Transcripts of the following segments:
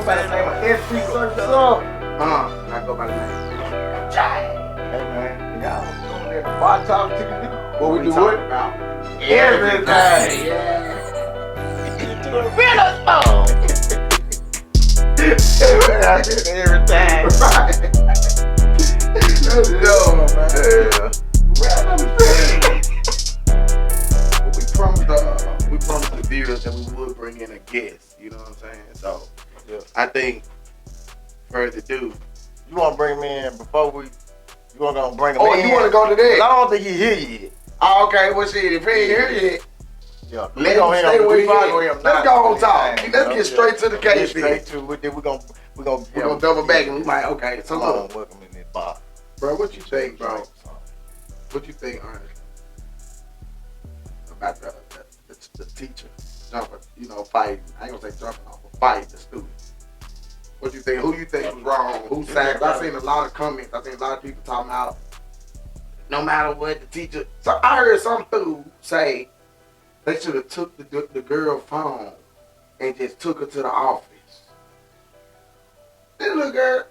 go by the name of SP Search Up. I go by the name. Hey man, y'all come there. Bar talk to you. What we do talk what? about Everything. Yeah. To the real phone. Everything. Right. Let's go, man. Yeah. Random thing. We promised the viewers that we would bring in a guest. You know what I'm saying? So, Yeah. I think further ado. You want to bring me in before we? You want to bring him Oh, in? you want to go to that? I don't think he here yet. Oh, okay. Well, shit, if he ain't here yet, Yeah. let him stay where he is. Let's go on talk. Let's get straight to the case. Straight to it. Then we're gonna double back and we might. Okay. So look, welcome in this bar. bro, what you think, bro? What you think, honestly, about the teacher jumping, fighting? I ain't gonna say jumping off, but fighting the students. What you think? Who you think was wrong? Who said? I seen a lot of comments. I seen a lot of people talking about no matter what the teacher. So I heard some dude say they should have took the girl phone and just took her to the office. This little girl,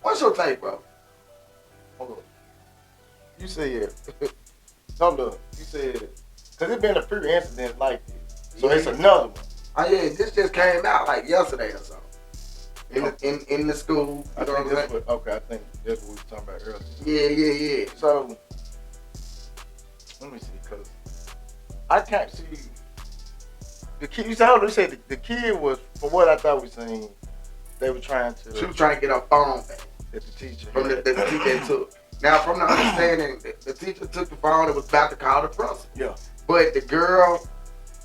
what's your take, bro? Hold on. You said, hold up. You said, because it's been a few incidents like this. So it's another one. Oh yeah, this just came out like yesterday or something. In the school. I think that's what, okay, I think that's what we were talking about earlier. Yeah. So, let me see, because I can't see. The kid, you said the kid was, from what I thought we seen, they were trying to. She was trying to get her phone back. That the teacher. From the teacher took. Now, from the understanding, the teacher took the phone and was about to call the principal. Yeah. But the girl,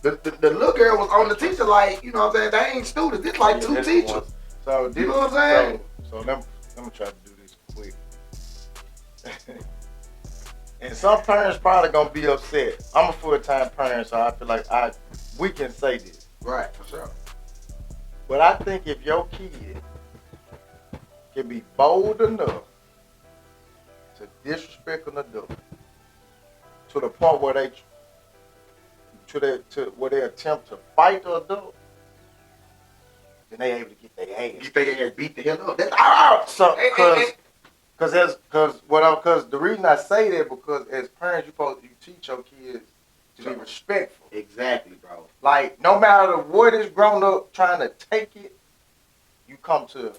the little girl was on the teacher like, you know what I'm saying? They ain't students. It's like two teachers. So, you know what I'm saying? So let me try to do this quick. And some parents probably gonna be upset. I'm a full-time parent, so I feel like we can say this. Right, for sure. But I think if your kid can be bold enough to disrespect an adult to the point where they attempt to fight the adult, then they able to get their ass. Get their ass beat the hell up. That's So, because the reason I say that, because as parents you teach your kids to be respectful. Exactly, bro. Like, no matter what is grown up trying to take it, you come to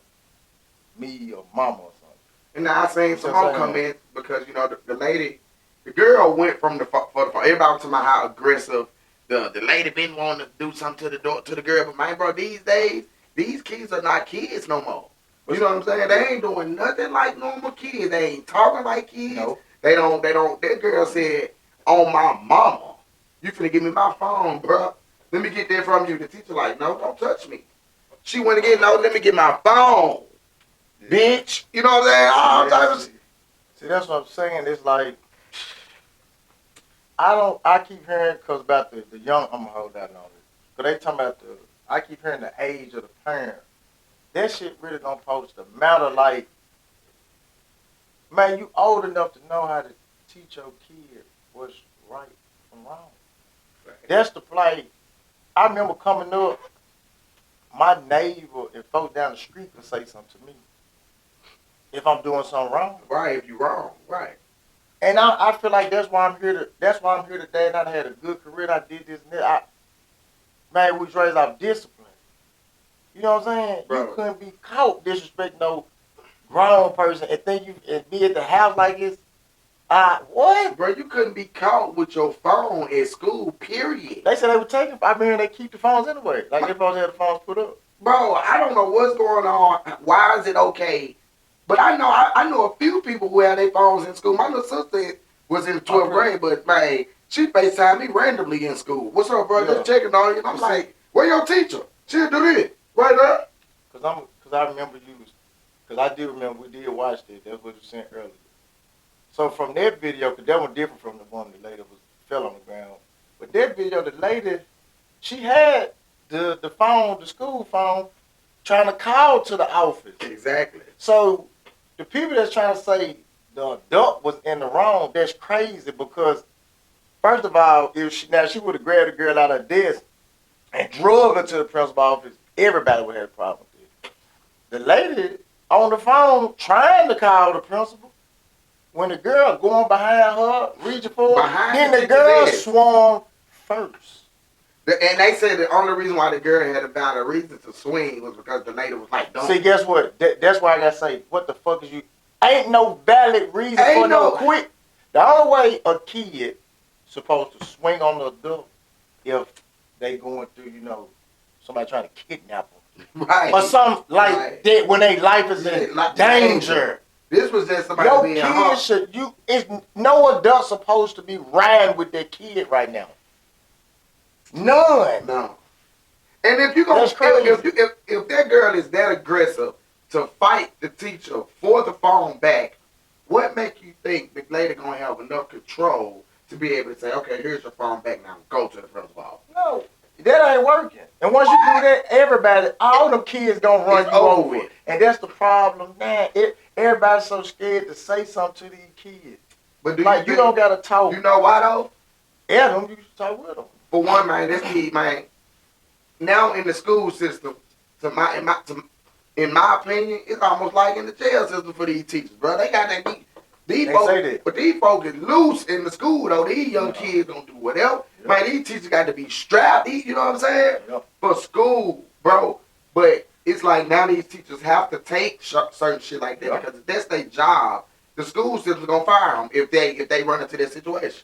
me or mama or something. And now I seen some more comments because the lady, the girl went from everybody to my how aggressive. The lady been wanting to do something to the girl, but man, bro, these days these kids are not kids no more. You know what I'm saying? They ain't doing nothing like normal kids. They ain't talking like kids. No. They don't. That girl said, "On my mama, you finna give me my phone, bro. Let me get that from you." The teacher like, "No, don't touch me." She went again. No, let me get my phone, bitch. You know what I'm saying? See, that's what I'm saying. It's like I keep hearing about the young. I'm gonna hold that on it. Cause they talking about I keep hearing the age of the parent. That shit really don't post the matter. Like, man, you old enough to know how to teach your kid what's right from wrong. Right. That's the play. I remember coming up, my neighbor and folks down the street could say something to me if I'm doing something wrong. Right, if you wrong, right. And I feel like that's why I'm here today. And I had a good career. I did this and that. Man, we was raised off discipline. You know what I'm saying? Bro. You couldn't be caught disrespecting no grown person and be at the house like this. What? Bro, you couldn't be caught with your phone at school, period. They said they would take it. I mean, they keep the phones anyway. Like, they supposed to have the phones put up. Bro, I don't know what's going on. Why is it okay? But I know a few people who had their phones in school. My little sister was in the 12th grade, but, man, she FaceTimed me randomly in school. "What's up, bro? Just checking on you." And I'm like, "Where your teacher? She'll do this. Right there." Because I remember because I do remember we did watch that. That's what you sent earlier. So from that video, because that was different from the one the lady fell on the ground. But that video, the lady, she had the phone, the school phone, trying to call to the office. Exactly. So the people that's trying to say the adult was in the wrong, that's crazy, because first of all, if she would have grabbed the girl out of her desk and drug her to the principal's office, everybody would have a problem with it. the lady on the phone trying to call the principal. When the girl going behind her, reaching for her, then the girl swung first. And they said the only reason why the girl had a valid reason to swing was because the lady was like, don't. See, guess what? That's why I gotta say, what the fuck is you? Ain't no valid reason for no quick. The only way a kid supposed to swing on the adult if they going through, somebody trying to kidnap them. Right. Or something like that when their life is in danger. This was just somebody being hurt. It's no adult supposed to be riding with their kid right now. None. No. And if you gonna if that girl is that aggressive to fight the teacher for the phone back, what make you think the lady gonna have enough control to be able to say, okay, here's your phone back now, go to the principal? No, that ain't working. And once you do that, everybody, all them kids gonna run you over. And that's the problem now. Everybody's so scared to say something to these kids. But you don't gotta talk. You know why though? Yeah, you should talk with them. For one, man, this kid, man. Now in the school system, in my opinion, it's almost like in the jail system for these teachers, bro. They got that beat. But these folks is loose in the school though. These young kids don't do whatever. Yeah. Man, these teachers got to be strapped. You know what I'm saying? Yeah. For school, bro. But it's like now these teachers have to take certain shit like that because if that's their job, the school system's gonna fire them if they run into that situation.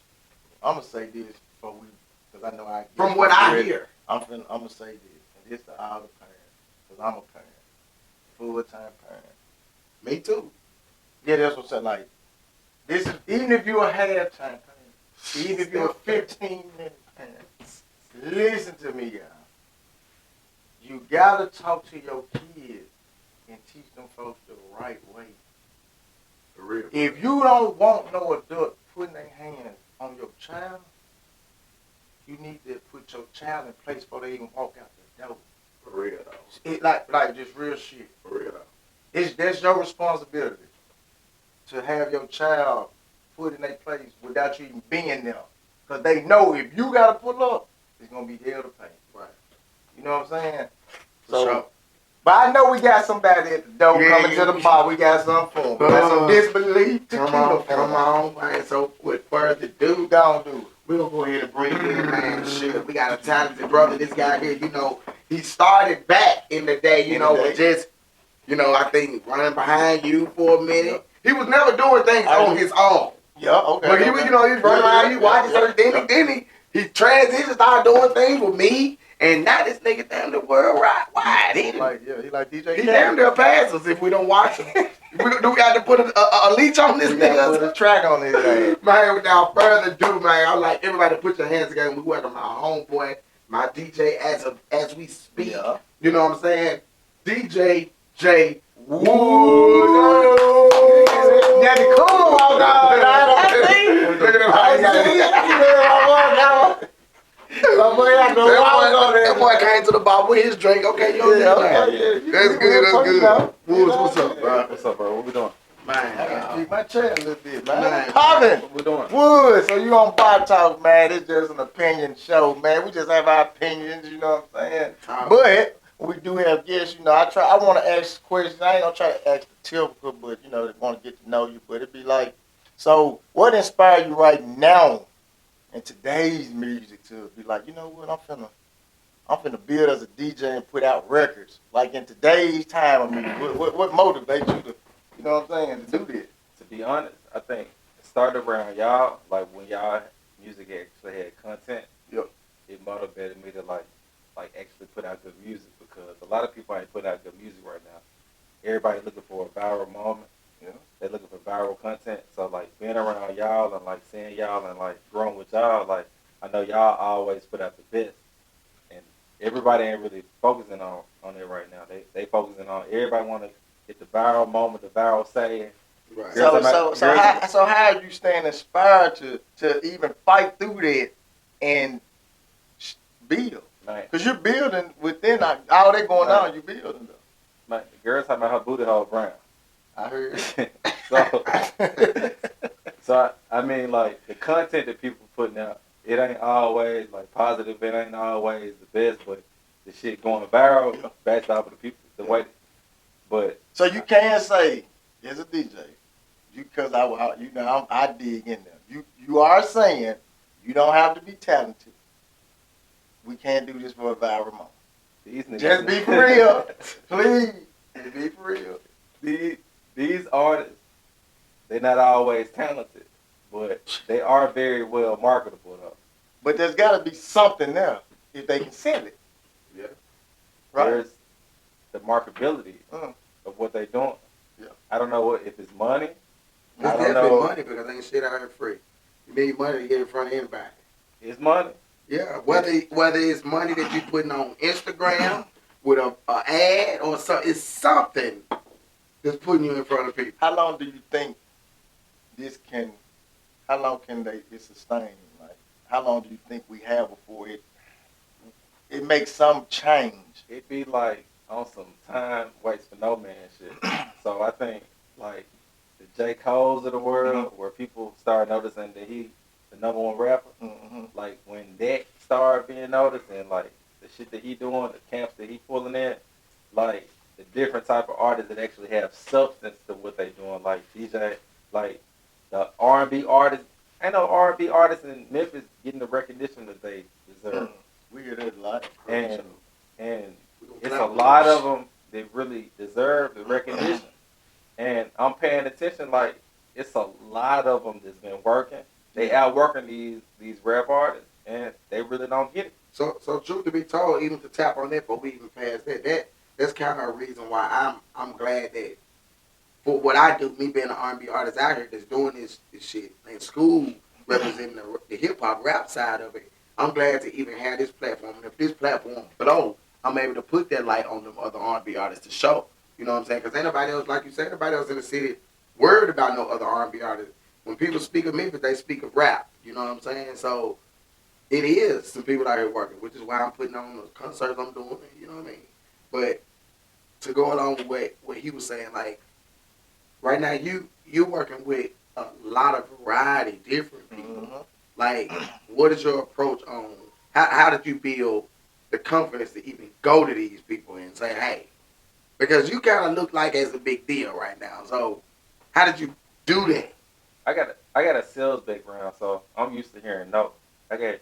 I'm gonna say this before because I know from what I hear. I'm gonna say this, and this to all the parents, because I'm a parent, full-time parent. Me too. Yeah, that's what I'm saying. Like, this is, even if you're a half-time parent, even if you're a 15-minute parent, listen to me, y'all. You gotta talk to your kids and teach them folks the right way. For real. If you don't want no adult putting their hands on your child, you need to put your child in place before they even walk out the door. For real though. It like just real shit. For real though. That's your responsibility to have your child put in their place without you even being there. Because they know if you gotta pull up, it's gonna be hell to pay. Right. You know what I'm saying? So, but I know we got somebody at the door coming to the bar. We got something for them. Got some disbelief. Come on, man. So with further ado, gonna do it. We're going to go ahead and bring in, man, shit. We got a talented brother. This guy here, he started back in the day, with just, I think running behind you for a minute. He was never doing things on his own. Yeah, okay. But he was running around you, watching certain things. He transitioned, started doing things with me. And now this nigga damn the world wide. He like DJ. He damn near pass us if we don't watch him. Do we have to put a leech on this nigga? Put a track on his ass. Man, without further ado, man, I like everybody put your hands together. We welcome my homeboy, my DJ as we speak. Yeah. You know what I'm saying? DJ J Wood. Yeah, the cool walk on. That boy came to the bar with his drink. Okay, That's good. Woods, what's up, bro? What's up, bro? What we doing? Man, I gotta keep my chair a little bit, man. Poppin'. What we doing? Woods. So you on Bar Talk, man. It's just an opinion show, man. We just have our opinions, you know what I'm saying? But we do have guests, I want to ask questions. I ain't gonna try to ask the typical, but, they want to get to know you. But it'd be like, so what inspired you right now in today's music to be like, you know what, I'm finna build as a DJ and put out records. Like in today's time, what motivates you to, you know what I'm saying, to do this? To be honest, I think it started around y'all, like when y'all music actually had content. Yep. It motivated me to like actually put out good music because a lot of people ain't putting out good music right now. Everybody looking for a viral moment. They're looking for viral content. So like being around y'all and like seeing y'all and like growing with y'all, like I know y'all always put out the best. And everybody ain't really focusing on it right now. They focusing on everybody want to get the viral moment, the viral saying. Right. So how are you staying inspired to even fight through that and build? Because you're building within all that going on. You building though. Man, the girl talking about her booty hole brown. I heard. So I mean, like the content that people putting out, it ain't always like positive. It ain't always the best, but the shit going viral based off of the people, the way. But So you can say, as a DJ, because I dig in there. You are saying you don't have to be talented. We can't do this for a viral moment. these niggas, Just be for real, please. Just be for real. these artists, they're not always talented, but they are very well marketable though. But there's got to be something there if they can sell it. Yeah. Right. There's the marketability of what they're doing. Yeah. I don't know if it's money. It's I don't definitely know. money because ain't shit out here free. You need money to get in front of anybody. It's money. Yeah, whether it's money that you putting on Instagram with a ad or something, it's something that's putting you in front of people. How long do you think how long can it sustain? Like, how long do you think we have before it makes some change? It be like on some time waits for no man shit. So I think like the J. Cole's of the world, where people start noticing that he the number one rapper. Like when that started being noticed and like the shit that he doing, the camps that he pulling in, like the different type of artists that actually have substance to what they doing, like DJ, like the R&B artists. Ain't no R&B artists in Memphis getting the recognition that they deserve. We hear that a lot. And it's a lot of them that really deserve the recognition. And I'm paying attention, like, it's a lot of them that's been working. They outworking these rap artists, and they really don't get it. So truth to be told, even to tap on that, but we even past that's kind of a reason why I'm glad that for what I do, me being an R&B artist out here that's doing this shit in school, representing the hip hop rap side of it. I'm glad to even have this platform. And if this platform blow, I'm able to put that light on them other R&B artists to show. You know what I'm saying? Because ain't nobody else, like you said, nobody else in the city worried about no other R&B artists. When people speak of Memphis, they speak of rap. You know what I'm saying? So it is some people out here working, which is why I'm putting on the concerts I'm doing. You know what I mean? But to go along with what he was saying, like right now you're working with a lot of variety, different people. Like, what is your approach on how did you build the confidence to even go to these people and say, hey, because you kind of look like it's a big deal right now. So how did you do that? I got a sales background, so I'm used to hearing no. I got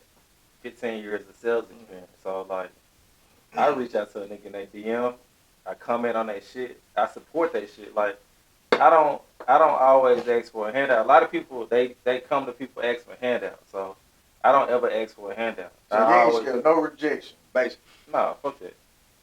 15 years of sales experience, so like I reach out to a nigga in their DM, I comment on that shit, I support that shit. Like I don't always ask for a handout. A lot of people they come to people ask for handouts, so I don't ever ask for a handout. So you ain't scared, no rejection, basically. No, fuck that.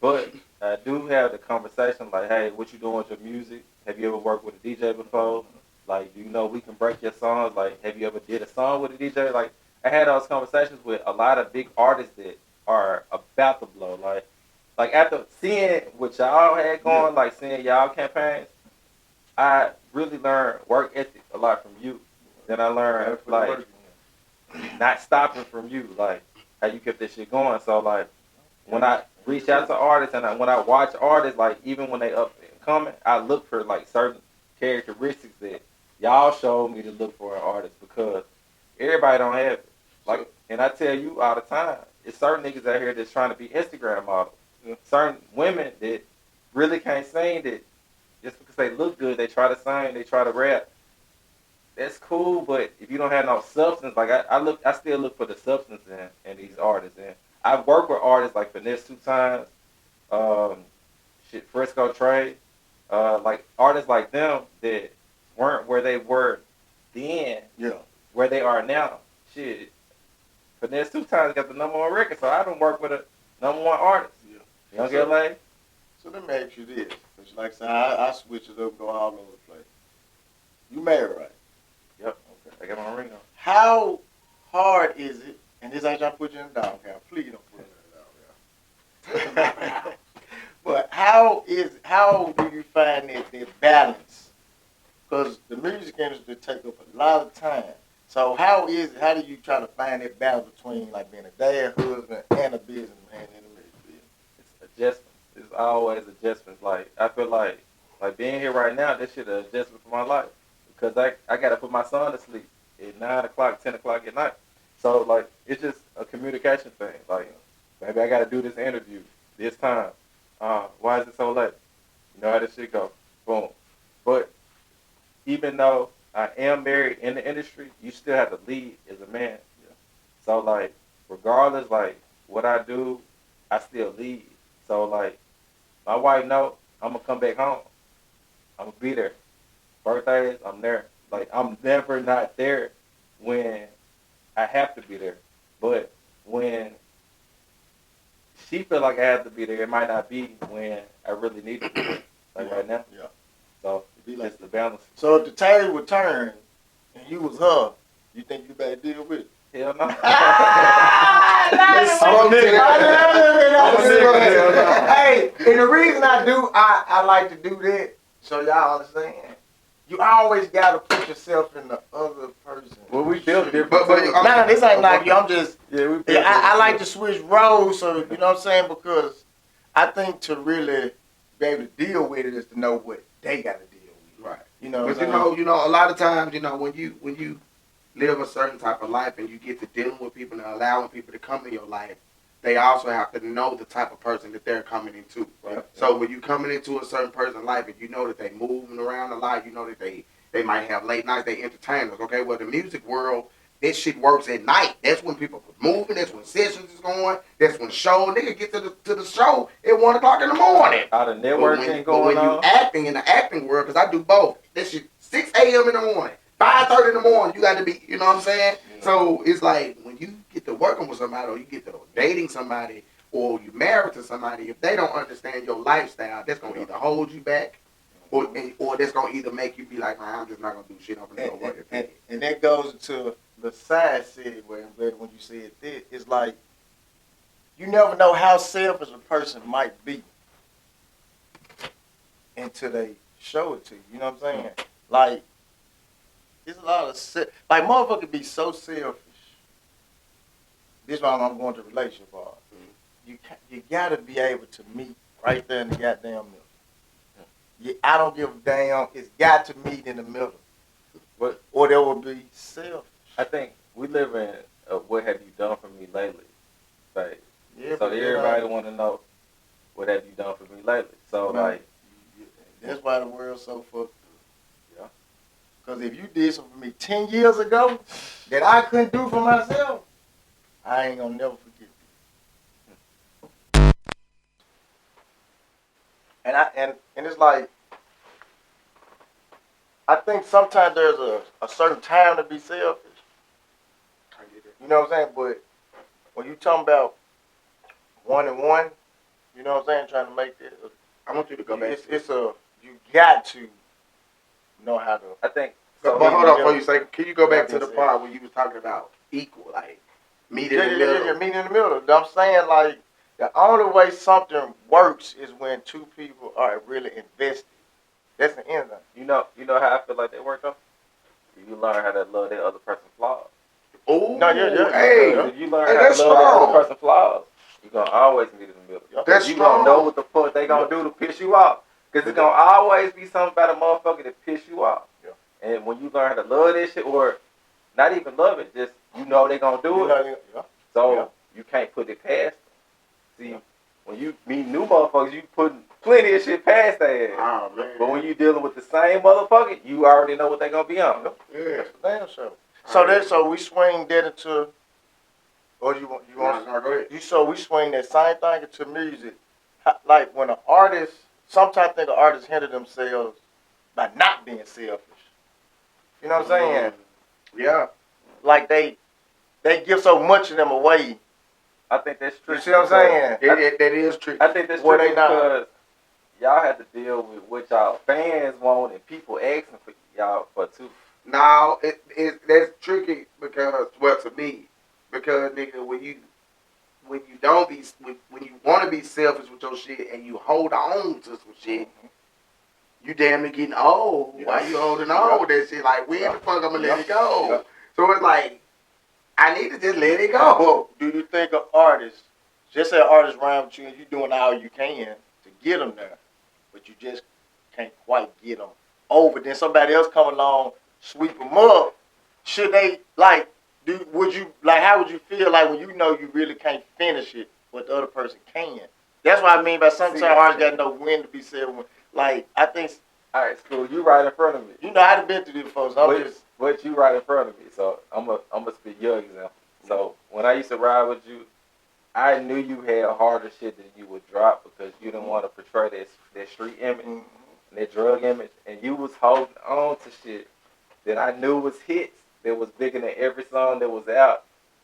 But I do have the conversation like, hey, what you doing with your music? Have you ever worked with a DJ before? Like, do you know we can break your songs? Like, have you ever did a song with a DJ? Like, I had those conversations with a lot of big artists that are about to blow. Like after seeing what y'all had going, like seeing y'all campaigns, I really learned work ethic a lot from you. Then I learned like not stopping from you, like how you kept this shit going. So like when I reach out to artists and when I watch artists, like even when they up and coming, I look for like certain characteristics that y'all showed me to look for in artists because everybody don't have it. Like, and I tell you all the time, it's certain niggas out here that's trying to be Instagram models. Certain women that really can't sing that just because they look good, they try to sing, they try to rap. That's cool, but if you don't have no substance, like I still look for the substance in these artists. And I've worked with artists like Finesse 2 times, Frisco Trey, like artists like them that weren't where they were then, where they are now. Shit, Finesse 2 times got the #1 record, so I don't work with a #1 artist. Young LA. So let me ask you this, because like I said, I switch it up, go all over the place. You married, right? Yep. Okay. I got my ring on. How hard is it, and this ain't trying to put you in the doghouse, please don't put me in the doghouse. But how do you find that balance? Because the music industry take up a lot of time. So how do you try to find that balance between like being a dad, husband, and a businessman in the music business? It's adjustments. It's always adjustments. Like I feel like being here right now, this shit an adjustment for my life because I gotta put my son to sleep at 9 o'clock, 10 o'clock at night. So like it's just a communication thing. Like maybe I gotta do this interview this time. Why is it so late? You know how this that shit go. Boom. But even though I am married in the industry, you still have to lead as a man. Yeah. So like, regardless, like what I do, I still lead. So like, my wife know I'm gonna come back home. I'm gonna be there. Birthdays, I'm there. Like I'm never not there when I have to be there. But when she feel like I have to be there, it might not be when I really need to be there. Like right now. Yeah. So Be it's like the balance. So if the table would turn and you was her, you think you better deal with it? Hell no. Hey, and the reason I like to do that, so y'all understand, you always gotta put yourself in the other person. Well, we built different. No, this ain't like you. I'm just. Yeah, we built Yeah, I like different. to switch roles, so you know what I'm saying, because I think to really be able to deal with it is to know what they got to deal with. Right. You know. But you know, a lot of times, you know, when you live a certain type of life and you get to dealing with people and allowing people to come in your life, they also have to know the type of person that they're coming into. Right. So when you coming into a certain person's life and you know that they moving around a lot, you know that they might have late nights, they entertainers. Okay, well the music world, this shit works at night. That's when people are moving. That's when sessions is going. That's when show nigga get to the show at 1 o'clock in the morning. All the networking But when you acting in the acting world, because I do both. This shit 6 a.m. in the morning. 5:30 in the morning, you got to be, you know what I'm saying? Yeah. So it's like when you get to working with somebody or you get to dating somebody or you married to somebody, if they don't understand your lifestyle, that's going to either hold you back or that's going to either make you be like, man, I'm just not going to do shit. I'm going to go work at and that goes to the side segue where I'm glad when you said this. It's like you never know how selfish a person might be until they show it to you. You know what I'm saying? Like, there's a lot of like motherfuckers be so selfish. This is why I'm going to relationship part. You gotta be able to meet right there in the goddamn middle. I don't give a damn. It's got to meet in the middle, or there will be selfish. I think we live in what have you done for me lately, right? Yeah, so everybody want to know what have you done for me lately. So like, that's why the world's so fucked up. Yeah. Because if you did something for me 10 years ago that I couldn't do for myself, I ain't gonna never forget you. And it's like, I think sometimes there's a certain time to be selfish. You know what I'm saying? But when you talking about 1-on-1, you know what I'm saying, trying to make it, I want you to go back. You got to know how to. I think. So, but hold on, before you say, can you go back to the part where you was talking about equal, like meet in the middle? Yeah, meet in the middle. I'm saying, like, the only way something works is when two people are really invested. That's the end of it. You know how I feel like they work though. You learn how to love that other person's flaws. Oh, no, yeah. Hey, if you learn how to love that other person's flaws, you're gonna always meet in the middle. That's you strong. Gonna know what the fuck they gonna do to piss you off. Because it's gonna always be something about a motherfucker that piss you off. Yeah. And when you learn how to love this shit, or not even love it, just you know they gonna do it. So you can't put it past them. See, when you meet new motherfuckers, you putting plenty of shit past their ass. Oh, man. But when you dealing with the same motherfucker, you already know what they gonna be on. Yeah, damn sure. So we swing that into, or you want? No, go ahead. So we swing that same thing into music. Like when an artist, sometimes I think an artist hinder themselves by not being selfish. You know what I'm saying? Yeah. Like they give so much of them away. I think that's tricky. You see what I'm saying? That is tricky. I think that's tricky because y'all have to deal with what y'all fans want and people asking for y'all for too. No, that's tricky because, well, to me, because nigga, when you don't be when you want to be selfish with your shit and you hold on to some shit, you damn near getting old. Yeah. Why you holding on with that shit? Like, when the fuck I'm gonna let it go? Yeah. So it's like, I need to just let it go. Do you think an artist, just say an artist around with you and you doing all you can to get them there, but you just can't quite get them over, then somebody else come along, sweep them up, should they, like, how would you feel like when you know you really can't finish it, but the other person can? That's what I mean by sometimes artists got to know when to be said. Like, I think, All right, school. You right in front of me. you know, I've been through this folks. But you right in front of me. So I'm gonna speak your example. So when I used to ride with you, I knew you had harder shit than you would drop because you didn't want to portray that street image, and that drug image, and you was holding on to shit that I knew was hits that was bigger than every song that was out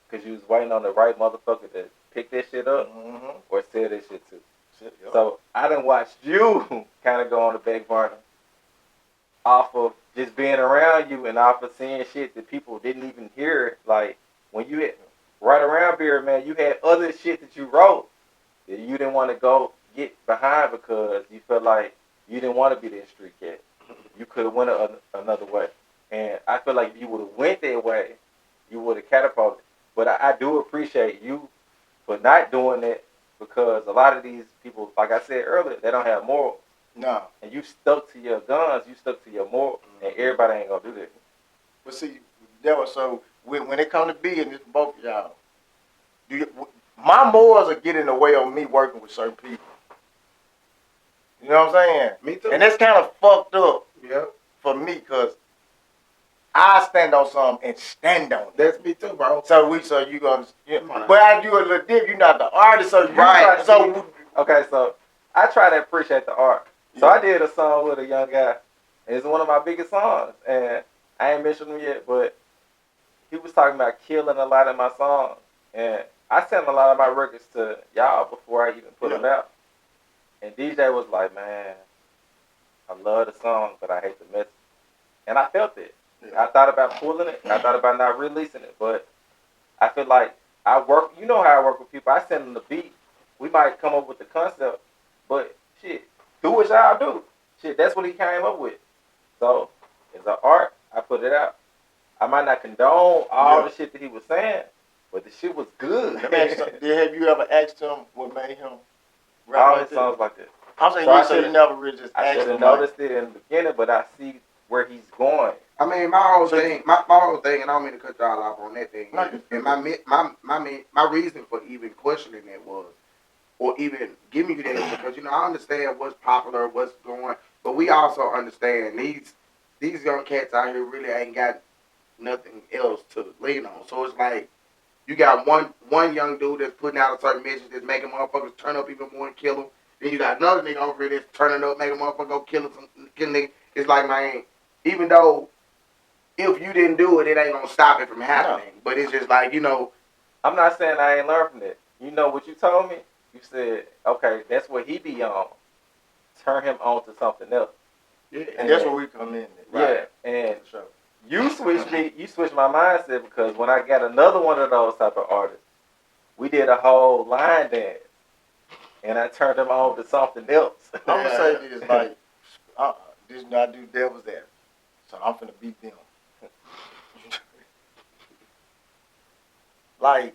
because you was waiting on the right motherfucker to pick that shit up or sell that shit to. So I done watched you kind of go on the back burner off of just being around you and off of seeing shit that people didn't even hear. Like when you hit right around here, man, you had other shit that you wrote that you didn't want to go get behind because you felt like you didn't want to be that street cat. You could have went another way. And I feel like if you would have went that way, you would have catapulted. But I do appreciate you for not doing that because a lot of these people, like I said earlier, they don't have morals. No. And you stuck to your guns, you stuck to your morals, and everybody ain't gonna do that. But see, that was so when it come to being, it's both of y'all. My morals are getting in the way of me working with certain people. You know what I'm saying? Me too. And that's kind of fucked up Yeah. for me because I stand on something and stand on it. That's me too, bro. So you gonna, but I do a little different. You're not the artist, so you Right. Okay, so I try to appreciate the art. So I did a song with a young guy. It's one of my biggest songs, and I ain't mentioned him yet, but he was talking about killing a lot of my songs, and I sent a lot of my records to y'all before I even put them out. And DJ was like, "Man, I love the song, but I hate the message," and I felt it. I thought about pulling it. I thought about not releasing it, but I feel like I work. You know how I work with people. I send them the beat. We might come up with the concept, but shit, do what y'all do. Shit, that's what he came up with. So, as an art, I put it out. I might not condone all the shit that he was saying, but the shit was good. Have you ever asked him what made him rap All like the songs like that. I'm saying So you never really just I asked should him. have noticed it in the beginning, but I see where he's going. I mean, my whole thing, and I don't mean to cut y'all off on that thing. No, And my reason for even questioning that was, or even giving you that, is because I understand what's popular, what's going, but we also understand these young cats out here really ain't got nothing else to lean on. So it's like you got one young dude that's putting out a certain message that's making motherfuckers turn up even more and kill them. Then you got another nigga over here that's turning up, making motherfuckers go kill nigga. It's like, man, even though if you didn't do it, it ain't gonna stop it from happening. No. But it's just like, I'm not saying I ain't learned from that. You know what you told me? You said, okay, that's what he be on. Turn him on to something else. Yeah, and that's where we come in. Right? Yeah, and you switched my mindset because when I got another one of those type of artists, we did a whole line dance, and I turned him on to something else. I'm gonna say this, like, this I do devil's advocate, so I'm finna beat them. Like,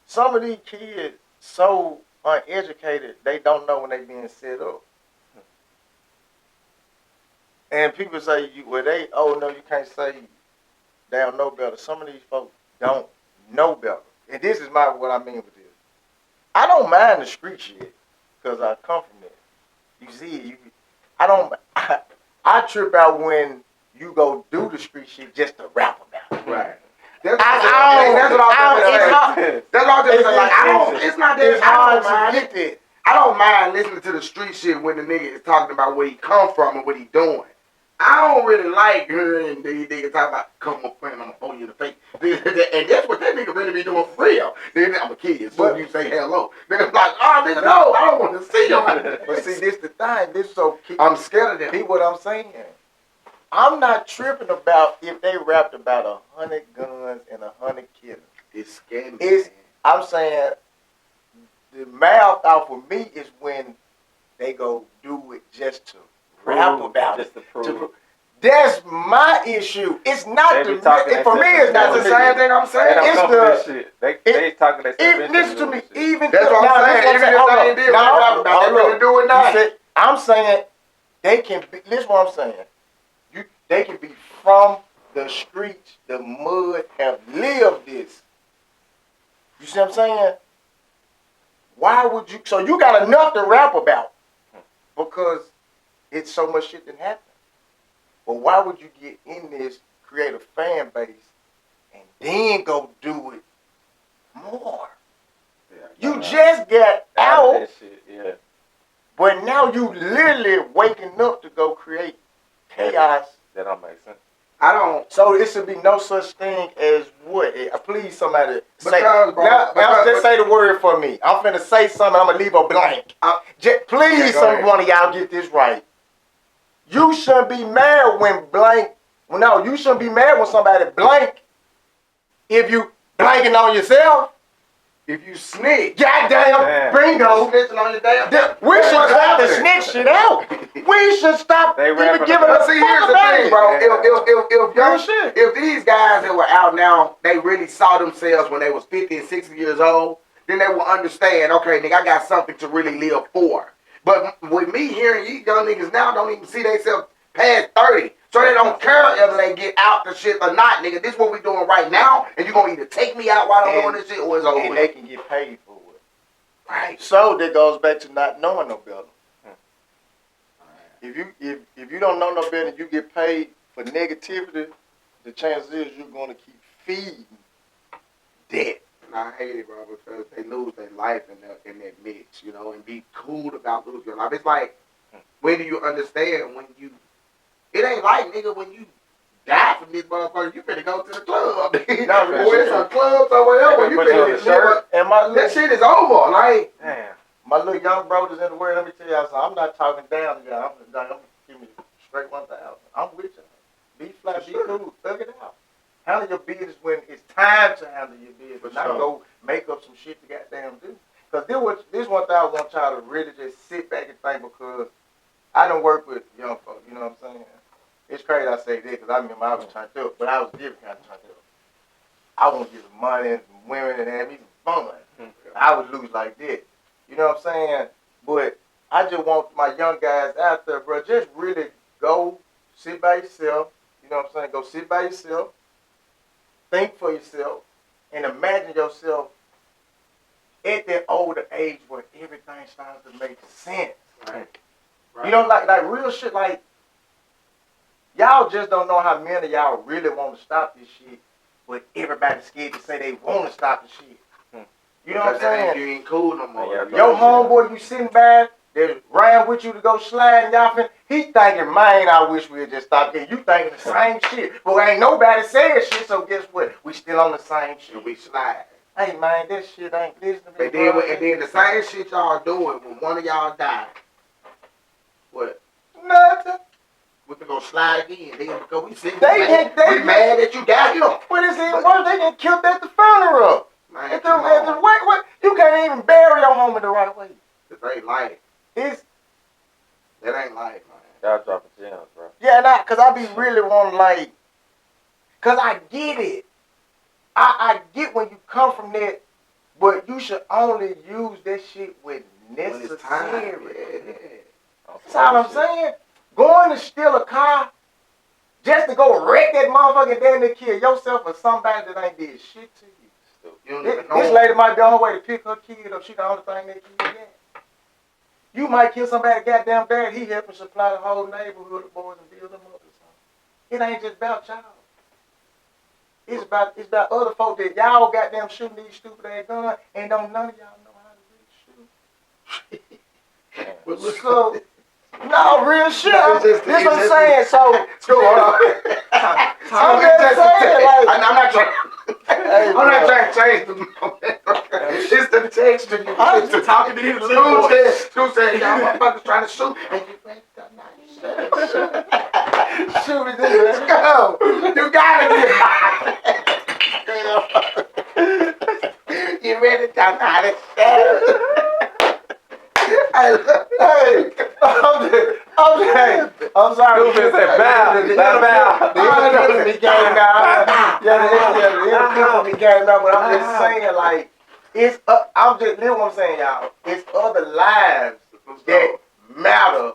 some of these kids so uneducated, they don't know when they being set up. And people say, no, you can't say they don't know better. Some of these folks don't know better. And this is what I mean with this. I don't mind the street shit, because I come from it. You see, I trip out when you go do the street shit just to rap about it. Right. That's what I'm saying. Like, it's not that it's hard to get it. I don't mind listening to the street shit when the nigga is talking about where he come from and what he doing. I don't really like hearing these niggas talk about, come on, friend, I'm gonna throw you in the face. And that's what that nigga really be doing for real. Then I'm a kid, so you say hello. Then it's like, oh, nigga, no, I don't want to see you. But see, this the thing. This so I'm scared of them. See what I'm saying? I'm not tripping about if they rapped about 100 guns and 100 killers. It's scary. I'm saying the mouth out for me is when they go do it just to rap about it. To prove. That's my issue. It's not for me. It's not the same thing I'm saying. It's shit. They talking that stuff. Listen to me. Even that's what I'm saying. Even if they ain't did rap about it, they really do it now. I'm saying they can be. Listen what I'm saying. They can be from the streets, the mud, have lived this. You see what I'm saying? Why would you? So you got enough to rap about. because it's so much shit that happened. But why would you get in this, create a fan base, and then go do it more? Yeah, You just got out, that shit, yeah. but now you literally waking up to go create chaos. That don't make sense. I don't. So it should be no such thing as what? Please, somebody say. Because, bro, Now, just say the word for me. I'm finna say something. I'm gonna leave a blank. Please, one of y'all get this right. You shouldn't be mad when blank. No, you shouldn't be mad when somebody blank. If you blanking on yourself. If you snitch, goddamn, bingo. Snitching on your damn. We should stop the snitch shit out. We should stop even giving us. See, here's the thing, bro. If these guys that were out now, they really saw themselves when they was 50 and 60 years old, then they will understand. Okay, nigga, I got something to really live for. But with me hearing you young niggas now don't even see themselves past 30. So they don't care whether they get out the shit or not, nigga. This is what we doing right now, and you gonna either take me out while I'm doing this shit or it's over. And they can get paid for it. Right. So that goes back to not knowing no better. If you don't know no better and you get paid for negativity, the chances is you're gonna keep feeding debt. And I hate it, bro, because they lose their life in that mix, you know, and be cool about losing your life. It's like, when do you understand when you? It ain't like, nigga, when you die from this motherfucker, you finna go to the club. Or it's a club somewhere else where you finna shirt. And that shit is over. Like, damn. My little young brothers in the world, let me tell y'all something. I'm not talking down to y'all. I'm gonna give me straight 1,000. I'm with y'all. Be flat, be cool, thug it out. Handle your business when it's time to handle your business, but not go make up some shit to goddamn do. Because this one thing I want y'all to really just sit back and think, because I done work with young folks, you know what I'm saying? It's crazy I say that because I remember I was turned up, but I was different kind of turned up. I want to give them money and women and have me some fun. I would lose like that. You know what I'm saying? But I just want my young guys out there, bro, just really go sit by yourself. You know what I'm saying? Go sit by yourself. Think for yourself. And imagine yourself at that older age where everything starts to make sense. Right. You know, like real shit, like, y'all just don't know how many of y'all really want to stop this shit, but everybody's scared to say they want to stop the shit. You know what I'm saying? You ain't cool no more. Your homeboy, you sitting back, they ran with you to go slide, and y'all he thinking, man, I wish we had just stopped here. You thinking the same shit. But ain't nobody saying shit, so guess what? We still on the same shit. We slide. Hey, man, this shit ain't listening to me. And then the same shit y'all doing when one of y'all die. What? Nothing. We can go slide again. Because we see we mad that you died. You know. But it's even worse. They get killed at the funeral. Man, what? You can't even bury your homie the right way. This ain't life. That ain't life, man. Y'all dropping gems, bro. Yeah, because I be really wanting, like, because I get it. I get when you come from that, but you should only use that shit when necessary. That's all I'm saying. Going to steal a car just to go wreck that motherfucker and then kill yourself or somebody that ain't did shit to you. This lady might be on her way to pick her kid up. She the only thing that kid got. You might kill somebody goddamn bad. He helping supply the whole neighborhood of boys and build them up or something. It ain't just about y'all. It's about other folk that y'all goddamn shooting these stupid ass guns and don't none of y'all know how to really shoot. So, no, real shit. This what I'm saying. So, I'm just saying, like, I'm not trying. I'm not trying to change the moment. It's the text to you. I'm just talking to you. School said, y'all motherfuckers trying to shoot. And you ready to shoot me, let's go. You got it. You ready to not it? I'm sorry. You just said bow. The me came out. Yeah, the me came out. But I'm just saying, like, it's. I'm just live what I'm saying, y'all. It's other lives that matter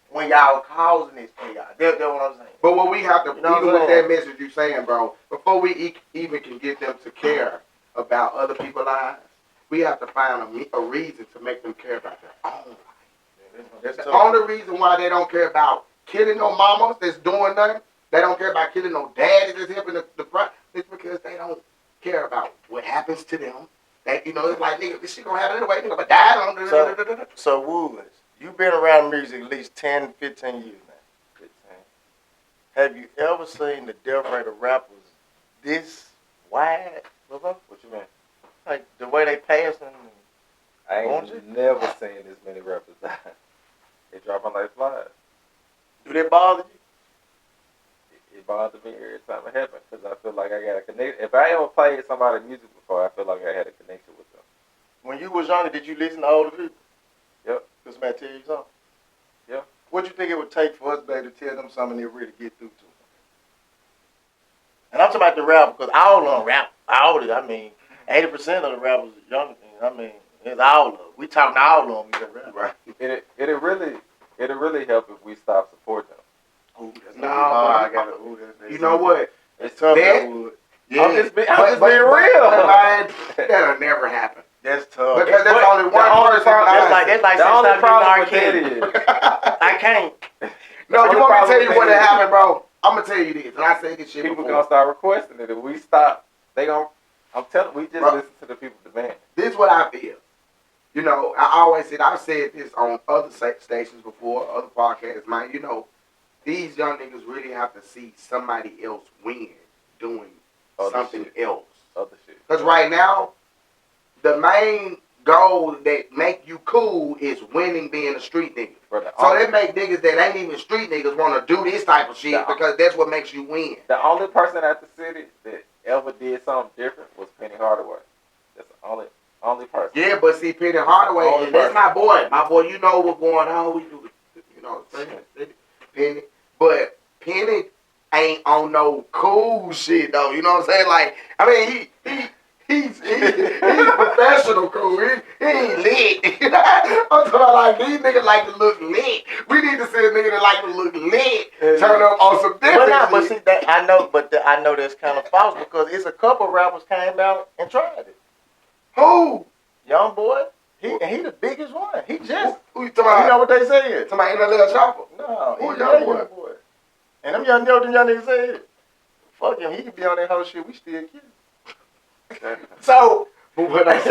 when y'all causing this chaos. That's what I'm saying. But what we have to, even with that message you saying, bro, before we even can get them to care about other people's lives, we have to find a reason to make them care about their own life. That's The tough. only reason why they don't care about killing no mamas that's doing nothing, they don't care about killing no daddies that's helping the front, it's because they don't care about what happens to them. That, it's like, nigga, this shit gonna happen anyway. Nigga, but die on. So Woods, you've been around music at least 10, 15 years now. 15. Have you ever seen the death rate of rappers this wide, brother? What you mean? Like the way they passing. I Won't you? ain't never seen this many rappers die. They dropping like flies. Do they bother you? It bothers me every time it happens because I feel like I got a connection. If I ever played somebody's music before, I feel like I had a connection with them. When you was younger, did you listen to older people? Yep. Does somebody tell you something? Yeah. What you think it would take for us, baby, to tell them something they really get through to them? And I'm talking about the rapper, because all of them rap. All of it. I mean, 80% of the rappers are young. I mean, it's all of them. We talking to all of them. You rap. Right. It'll really help if we stop supporting them. Ooh, that's No, I but got it. You know what? It's tough. That- That would. Yeah. I'm just being But, real. man, that'll never happen. That's tough. Because there's only one person. That's like The only saying problem with R. that Kelly. is I can't. No, you only want me to problem tell you with what that is- happened, bro? I'm gonna tell you this, and I said this shit people before. gonna start requesting it. If we stop, they gonna. I'm telling. We just Bro. listen to the people demand. This is what I feel. I always said, I've said this on other stations before, other podcasts, man. These young niggas really have to see somebody else win doing Other something shit. else. Other shit. Because right now, the main goal that make you cool is winning being a street nigga. Brother, So they make niggas that ain't even street niggas want to do this type of shit Nah. because that's what makes you win. the only person at the city that ever did something different was Penny Hardaway. That's the only person. Yeah, but see, Penny Hardaway, Only and that's person. my boy. My boy, you know what's going on. We do, Penny. But Penny ain't on no cool shit, though. You know what I'm saying? Like, I mean, he's professional cool. He ain't lit. I'm talking about like these niggas like to look lit. We need to see a nigga that like to look lit. Turn up on some different But shit. see that I know that's kind of false because it's a couple rappers came out and tried it. Who? Young boy, he the biggest one. He just Who you talking about? you know what they said? Somebody NLL Chopper. No, Who he's young a boy? young boy. And them young niggas said, fuck him, he could be on that whole shit. We still kidding. So, but what I'm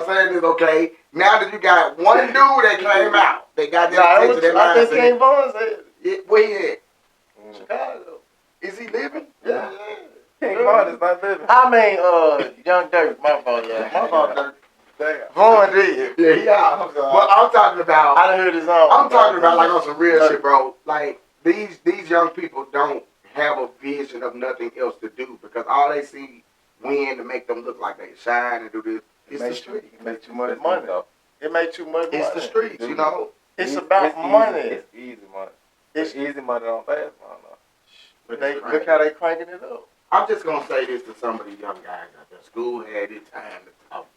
saying is, okay, now that you got one dude that came out, they got that Nah, attention, that I think mindset. King Von said Yeah, where he at? Chicago. Is he living? Yeah. King Von is not living. I mean, Young Dirt, my fault, yeah. My fault, Dirt. Damn. Vaughn did. Yeah, he out. But I'm talking about, I done heard his own. I'm talking about like on some real Dirt. shit, bro. Like, these young people don't have a vision of nothing else to do because all they see win to make them look like they shine and do this. It's the street. It make too much money. It make too much money. It's the streets, you know. It's about money. It's easy money. It's easy money don't last long enough. But they look how they cranking it up. I'm just gonna say this to some of these young guys out there. School had its time to talk.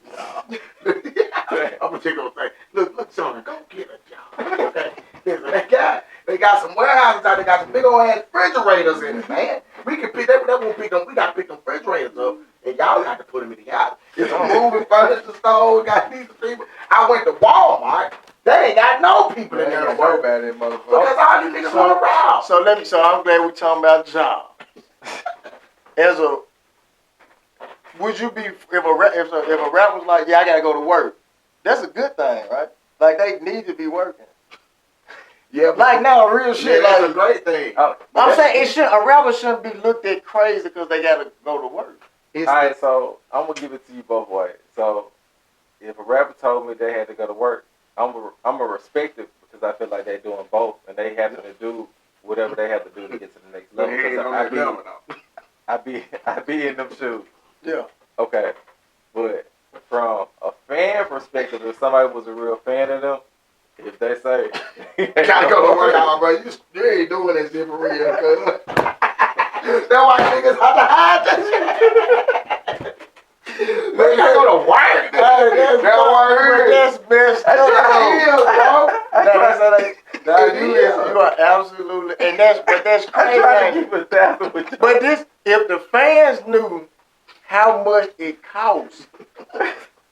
I'm just gonna say, look, son, go get a job. Okay, listen, they got some warehouses out there. Got some big old ass refrigerators in it, man. We can pick. They won't pick them. We got to pick them refrigerators up, and y'all got to put them in the house. It's a moving furniture store. Got these people. I went to Walmart. They ain't got no people in there to work about it, motherfucker. because all these niggas want around. So I'm glad we're talking about jobs. Would you be if a rap was like, yeah, I gotta go to work? That's a good thing, right? Like they need to be working. Yeah, Like now, real shit. that's a Like great thing. I'm saying, a rapper shouldn't be looked at crazy because they gotta go to work. It's All right, so I'm gonna give it to you both ways. So if a rapper told me they had to go to work, I'm a respect it because I feel like they're doing both and they having to do whatever they have to do to get to the next level. They ain't on that level, though. I be in them shoes. Yeah. Okay, but from a fan perspective, if somebody was a real fan of them, if they say Gotta go to work out, bro. You ain't doing that shit for real, cuz. That's why niggas have to hide that shit. They gotta go to work. That's best. That's You are absolutely, but that's I'm crazy. trying to keep it down with you. But if the fans knew how much it costs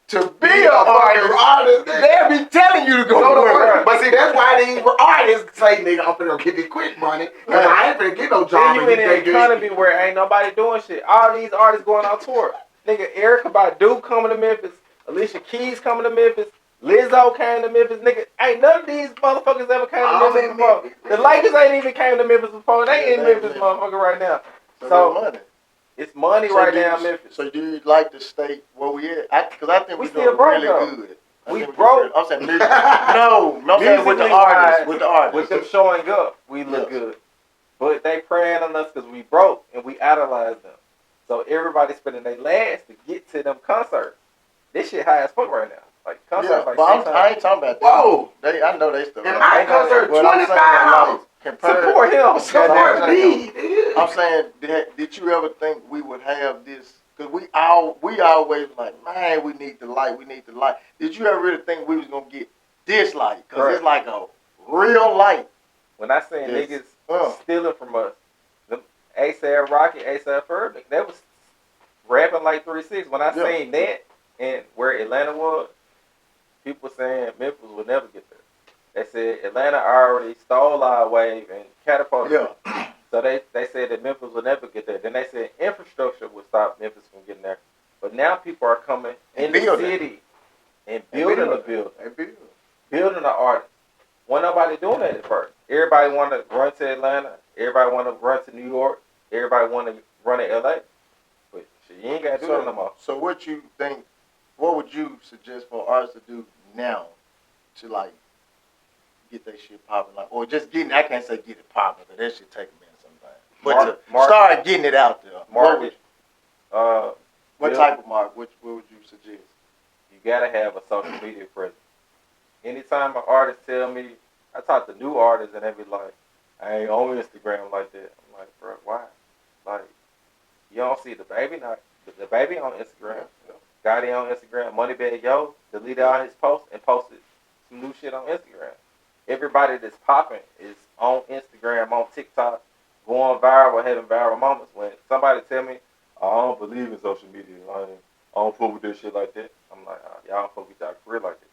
to be an artist, they'll be telling you to go Go to to work. work. But see, that's why these artists say, nigga, I'm finna get this quick money. Cause I ain't finna get no job. Then you in an economy where ain't nobody doing shit. All these artists going on tour. Nigga, Erykah Badu coming to Memphis. Alicia Keys coming to Memphis. Lizzo came to Memphis. Nigga, ain't none of these motherfuckers ever came to Memphis before. The Lakers ain't even came to Memphis before. They in Memphis, motherfucker, right now. So money. It's money right now in Memphis. So do you like the state where we at? Because I think We we're still doing broke, really though. good. We broke. I'm saying music. No, I'm saying with the artists. With the artists. With them showing up, we look good. But they praying on us because we broke and we idolize them. So everybody spending their last to get to them concerts. This shit high as fuck right now. Like concerts like but I ain't talking about that. Whoa. I know they still. And my concert $25. Support him. Support me. I'm saying, did you ever think we would have this? Because we always like, man, we need the light. Did you ever really think we was gonna get this light? Because it's like a real light. When I say niggas stealing from us, them ASAP Rocky, ASAP Ferg, they was rapping like 3-6. When I seen that and where Atlanta was, people saying Memphis would never get there. They said Atlanta already stole our wave and catapulted it. So they said that Memphis would never get there. Then they said infrastructure would stop Memphis from getting there. But now people are coming in the city and building a building. Building an artist. Wasn't nobody doing that at first. Everybody want to run to Atlanta. Everybody want to run to New York. Everybody want to run to LA. But shit, you ain't got to do that no more. So what you think, what would you suggest for artists to do now to like get that shit popping? Like, or just getting, I can't say get it popping, but that shit take a minute sometimes. But to start getting it out there. Market. What type of market? What would you suggest? You got to have a social media presence. Anytime an artist tell me, I talk to new artists and they be like, I ain't on Instagram like that. I'm like, bro, why? Like, you don't see the baby on Instagram. Gotti on Instagram. Moneybag Yo deleted all his posts and posted some new shit on Instagram. Everybody that's popping is on Instagram, on TikTok, going viral, having viral moments. When somebody tell me, I don't believe in social media, I don't fuck with that shit like that. I'm like, y'all don't fuck with y'all career like that.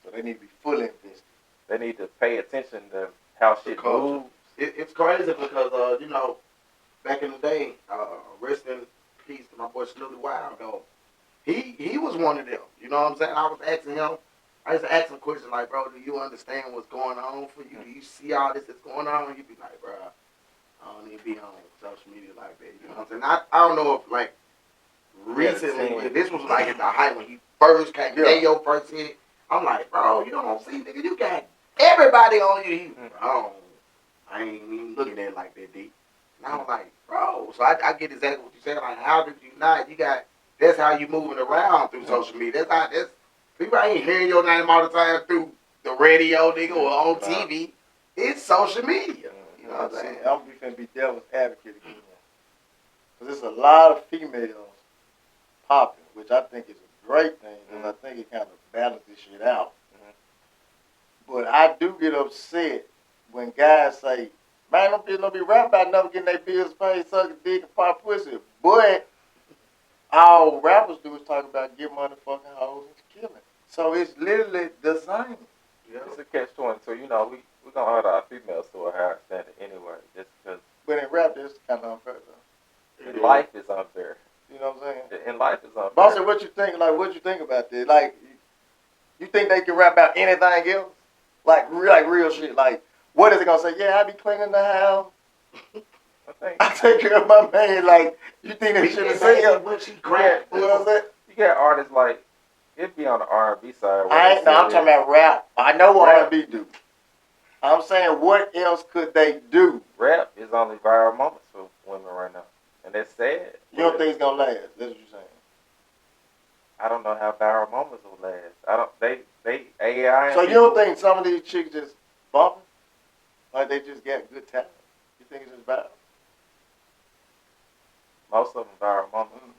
So they need to be fully invested. They need to pay attention to how shit moves. It's crazy because, back in the day, rest in peace to my boy Snoopy Wild, though. He was one of them. You know what I'm saying? I used to ask him questions like, bro, do you understand what's going on for you? Do you see all this that's going on? He'd be like, bro, I don't need to be on social media like that. You know what I'm saying? I don't know if, like, recently, this was like at the height when he first came, Yayo first hit it. I'm like, bro, you don't see, nigga, you got everybody on you. Bro, I ain't even looking at it like that, D. And I was like, bro, so I get exactly what you said. Like, how did you not? That's how you moving around through social media. People ain't hearing your name all the time through the radio, nigga, or on TV. It's social media. You know what I'm saying? I'm finna be devil's advocate again. Because there's a lot of females popping, which I think is a great thing, because I think it kind of balances shit out. But I do get upset when guys say, man, them bitches don't be rapping about never getting their bills paid, sucking dick and pop pussy. But all rappers do is talk about get money, fucking hoes, and killing. So it's literally the same. Yeah. It's a catch-22. So, we're going to hold our females to a higher standard anyway, just because. But in rap, that's kind of unfair, though. In life is unfair. You know what I'm saying? In life is unfair. Boss, what you think? Like, what you think about this? Like, you think they can rap about anything else? Like real shit. Like, what is it gonna say? Yeah, I be cleaning the house. I take care of my man. Like, you think that shit is saying? When she crap, you know what I'm saying? You got artists like, it'd be on the R&B side. I'm talking about rap. I know what R&B do. I'm saying, what else could they do? Rap is only viral moments for women right now, and that's sad. You don't think it's gonna last? That's what you're saying. I don't know how viral moments will last. They AI. So you don't think some of these chicks just bumping? Like they just got good talent? You think it's just viral? Most of them viral moments.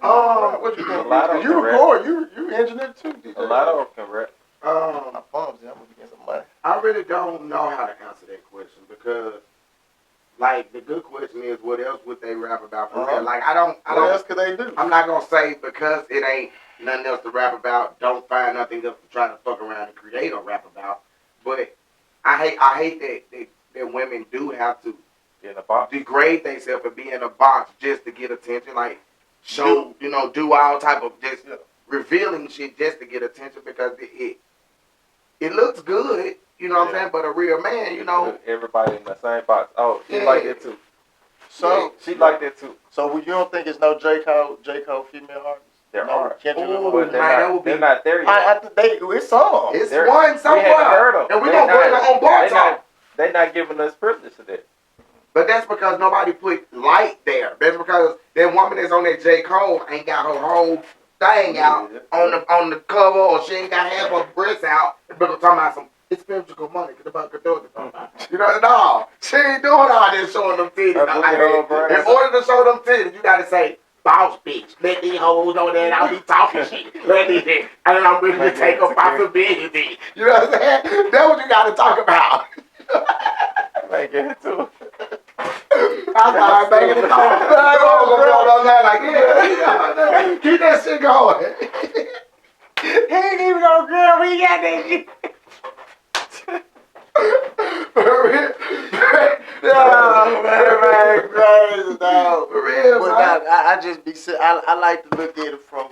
What you think? You record, you engineer too. DJ. A lot of them can rap. My phone's I'm gonna get some money. I really don't know how to answer that question because, Like, the good question is, what else would they rap about for Uh-huh. real? Like, What else could they do? I'm not gonna say because it ain't nothing else to rap about. Don't find nothing else to try to fuck around and create or rap about. But I hate that women do have to In a box. degrade themselves and be in a box just to get attention. Like, show, do all type of just revealing shit just to get attention because it looks good. You know what I'm saying? But a real man, everybody in the same box. Oh, she like it too. So she like that too. So you don't think it's no J. Cole female artists? There no, are. But they're not there yet. I think it's some. It's one somewhere. We haven't heard them. And we're going to bring them on board talk. They're not giving us privilege to that. But that's because nobody put light there. That's because that woman that's on that J. Cole ain't got her whole thing out on the cover, or she ain't got half her breasts out. But I'm talking about some spiritual money. You know, no. She ain't doing all this showing them titties. In order to show them titties, you got to say, boss bitch, let these hoes know that I'll be talking shit. Let these and I'm willing to take a possibility. You know what I'm saying? That's what you got to talk about. Make it too. I started making it talk. Keep that shit going. He ain't even no girl. We got that shit. For real. Man, crazy, dog. For real, but man. I just be I like to look at it from,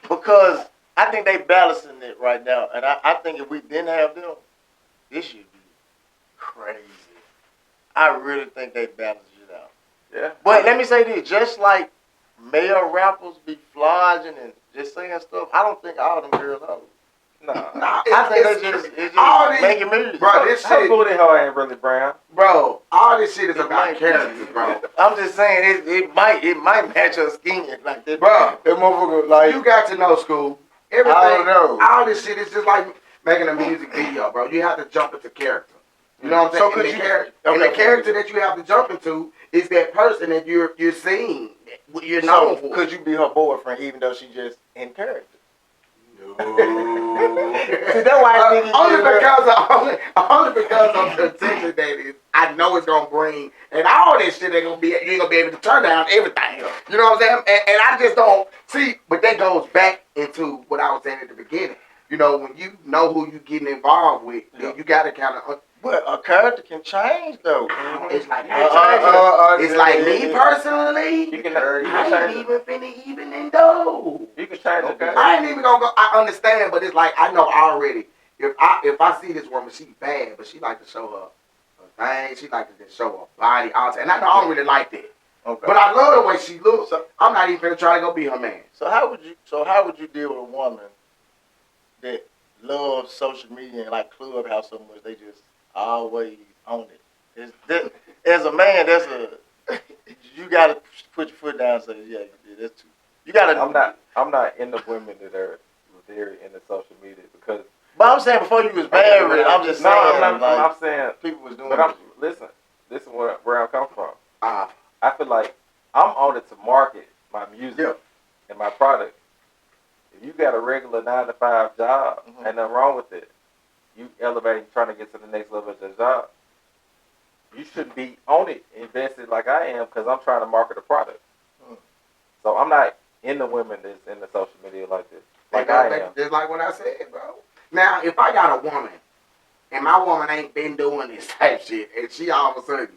because I think they balancing it right now, and I think if we didn't have them, this should be crazy. I really think they balance it out. Yeah. But let me say this, just like male rappers be flogging and just saying stuff, I don't think all them girls are. Nah. I think it's just making music. Bro, this shit. Her booty hole ain't really brown. Bro, all this shit is about characters, bro. I'm just saying it might match her skin like that. Bro, that motherfucker like. You got to know, school. Everything. I don't know. All this shit is just like making a music video, bro. You have to jump into character. You know what I'm saying? And the character that you have to jump into is that person that you're seeing, you're known for. Could you be her boyfriend even though she just in character? No. See, that's why I think only because of the attention that is, I know it's gonna bring, and all this shit ain't gonna be, you ain't gonna be able to turn down everything. You know what I'm saying? And I just don't see, but that goes back into what I was saying at the beginning. You know, when you know who you getting involved with, then you gotta kind of. But a character can change though. It's like it's like me personally. I ain't even finna even though. You can change it. I ain't even gonna go. I understand, but it's like I know already. If I see this woman, she bad, but she like to show her thing. She like to just show her body, and I know I don't really like that. Okay. But I love the way she looks. So I'm not even gonna try to go be her man. So how would you deal with a woman that loves social media and like Clubhouse so much they just always on it? As a man, you gotta put your foot down and say, yeah, that's too. You gotta. I'm not in the women that are very into social media because. But I'm saying before you was married, I'm just saying. I'm saying people was doing. But listen where I'm coming from. I feel like I'm on it to market my music and my product. If you got a regular 9-to-5 job, ain't nothing wrong with it. You elevating, trying to get to the next level of your job. You shouldn't be on it, invested like I am, because I'm trying to market a product. So I'm not in the women that's in the social media like this. Like I am. Just like what I said, bro. Now, if I got a woman, and my woman ain't been doing this type shit, and she all of a sudden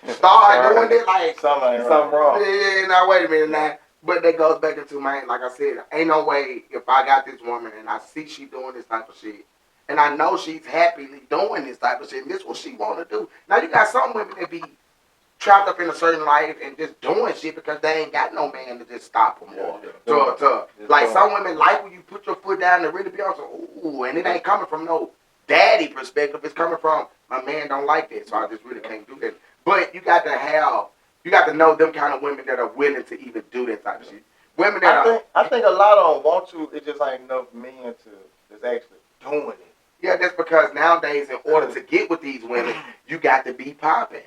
start doing it, like something wrong. Yeah, now wait a minute now. But that goes back into my, like I said, ain't no way if I got this woman and I see she doing this type of shit, and I know she's happily doing this type of shit, and this is what she want to do. Now, you got some women that be trapped up in a certain life and just doing shit because they ain't got no man to just stop them. Like some women like when you put your foot down and really be honest, ooh, and it ain't coming from no daddy perspective. It's coming from my man don't like that, so I just really can't do that. But you got to know them kind of women that are willing to even do that type of shit. Women that I think a lot of them want to. It just ain't enough men that's actually doing it. Yeah, that's because nowadays, in order to get with these women, you got to be popping.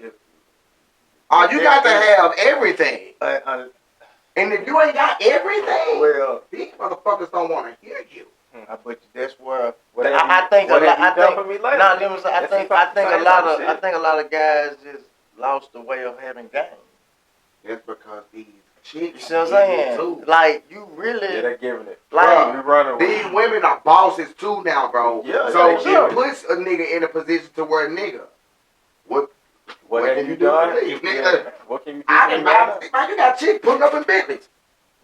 You got to have everything. And if you ain't got everything, well, these motherfuckers don't want to hear you. But that's where I think What a lot. have you I done think for me lately? no, let me say, I That's think the I think a same lot type of shit. I think a lot of guys just lost the way of having game. That's because these You chicks see what I'm get it saying? too. Like you really Yeah, they're giving it. like We running with These it. women are bosses too now, bro. Yeah, So yeah, sure. it puts a nigga in a position to where nigga, what What can have you you do done? for me? Nigga, Yeah. What can you do I for can me buy, right now? man, you got chicks pulling up in Bentleys.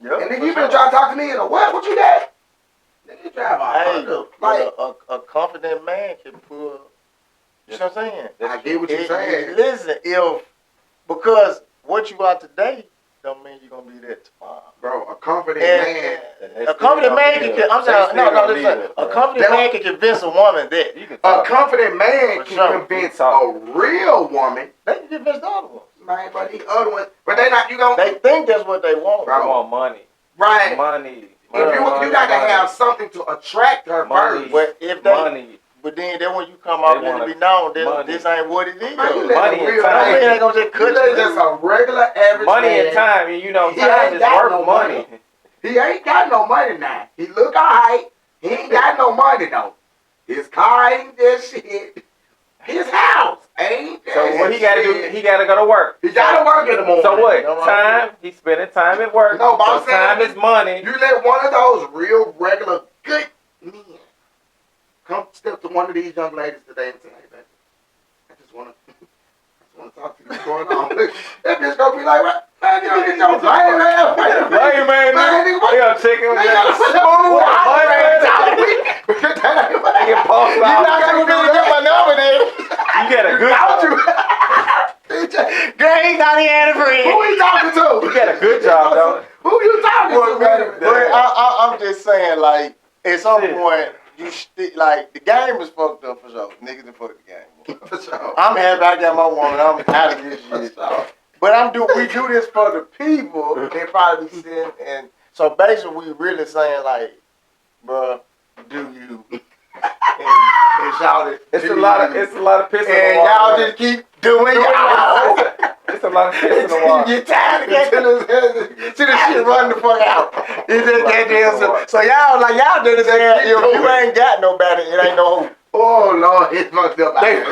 yeah, And nigga, for you been sure. trying to talk to me in a what? What you got? Nigga, you drive a Hey, Honda. but Like, a confident man can pull. You know what I'm saying? I get what you're saying. Listen, if because what you are today don't mean you're gonna be that tomorrow. Bro, a confident And, man. They a confident still man gonna can. need I'm they saying still no, gonna listen. need it, A bro. confident That- man can convince a woman that You can A talk. confident man For can sure. convince Talk. a real woman, they can convince the other ones. man, but these other ones, but they not, you gon' They think that's what they want, I Bro. want money. right. Money. If you got to have something to attract her Money. first. But if they, money. but then when you come out They and let want it be known that money. this ain't what it is. Man, you Money let a and real time. I mean, man. they gonna just You cut let you. just a regular average Money man. and time, and you know, He time ain't is got worth no money. money. He ain't got no money now. He look alright. He ain't got no money though. His car ain't that shit. His house ain't that So what he gotta do? shit. He gotta go to work. He gotta work in the morning. So what? No, Time. He's spending time at work. No, but so I'm saying time is money. You let one of those real regular good men come step to one of these young ladies today and say, "Hey, baby, I just wanna talk to you. What's going on?" That bitch gonna be like, "What? Man, you don't get your lame ass. Lame man, nigga, what? They gonna check him. Nigga, Nigga, smooth out, lame man. man. Nigga, post You out. not gonna be able to get my number then. You got a good Don't you? job. Girl, he thought he had a friend. Who he talking to? You got a good job, though. Who you talking to, man? But I'm just saying, like, at some point, you like the game is fucked up for sure. Niggas done fucked the game. For sure. I'm happy I got my woman. I'm out of this For shit. sure. But we do this for the people. They probably be sitting and so basically we really saying like, bruh, do you and shout it. It's do a lot you. of piss in the And water. y'all just keep doing y'all. It's a lot of piss in the water. You tired of getting to the shit run the fuck out. It's just that damn so y'all do this if you ain't got nobody, it ain't no hope. Oh Lord, it's fucked up out here.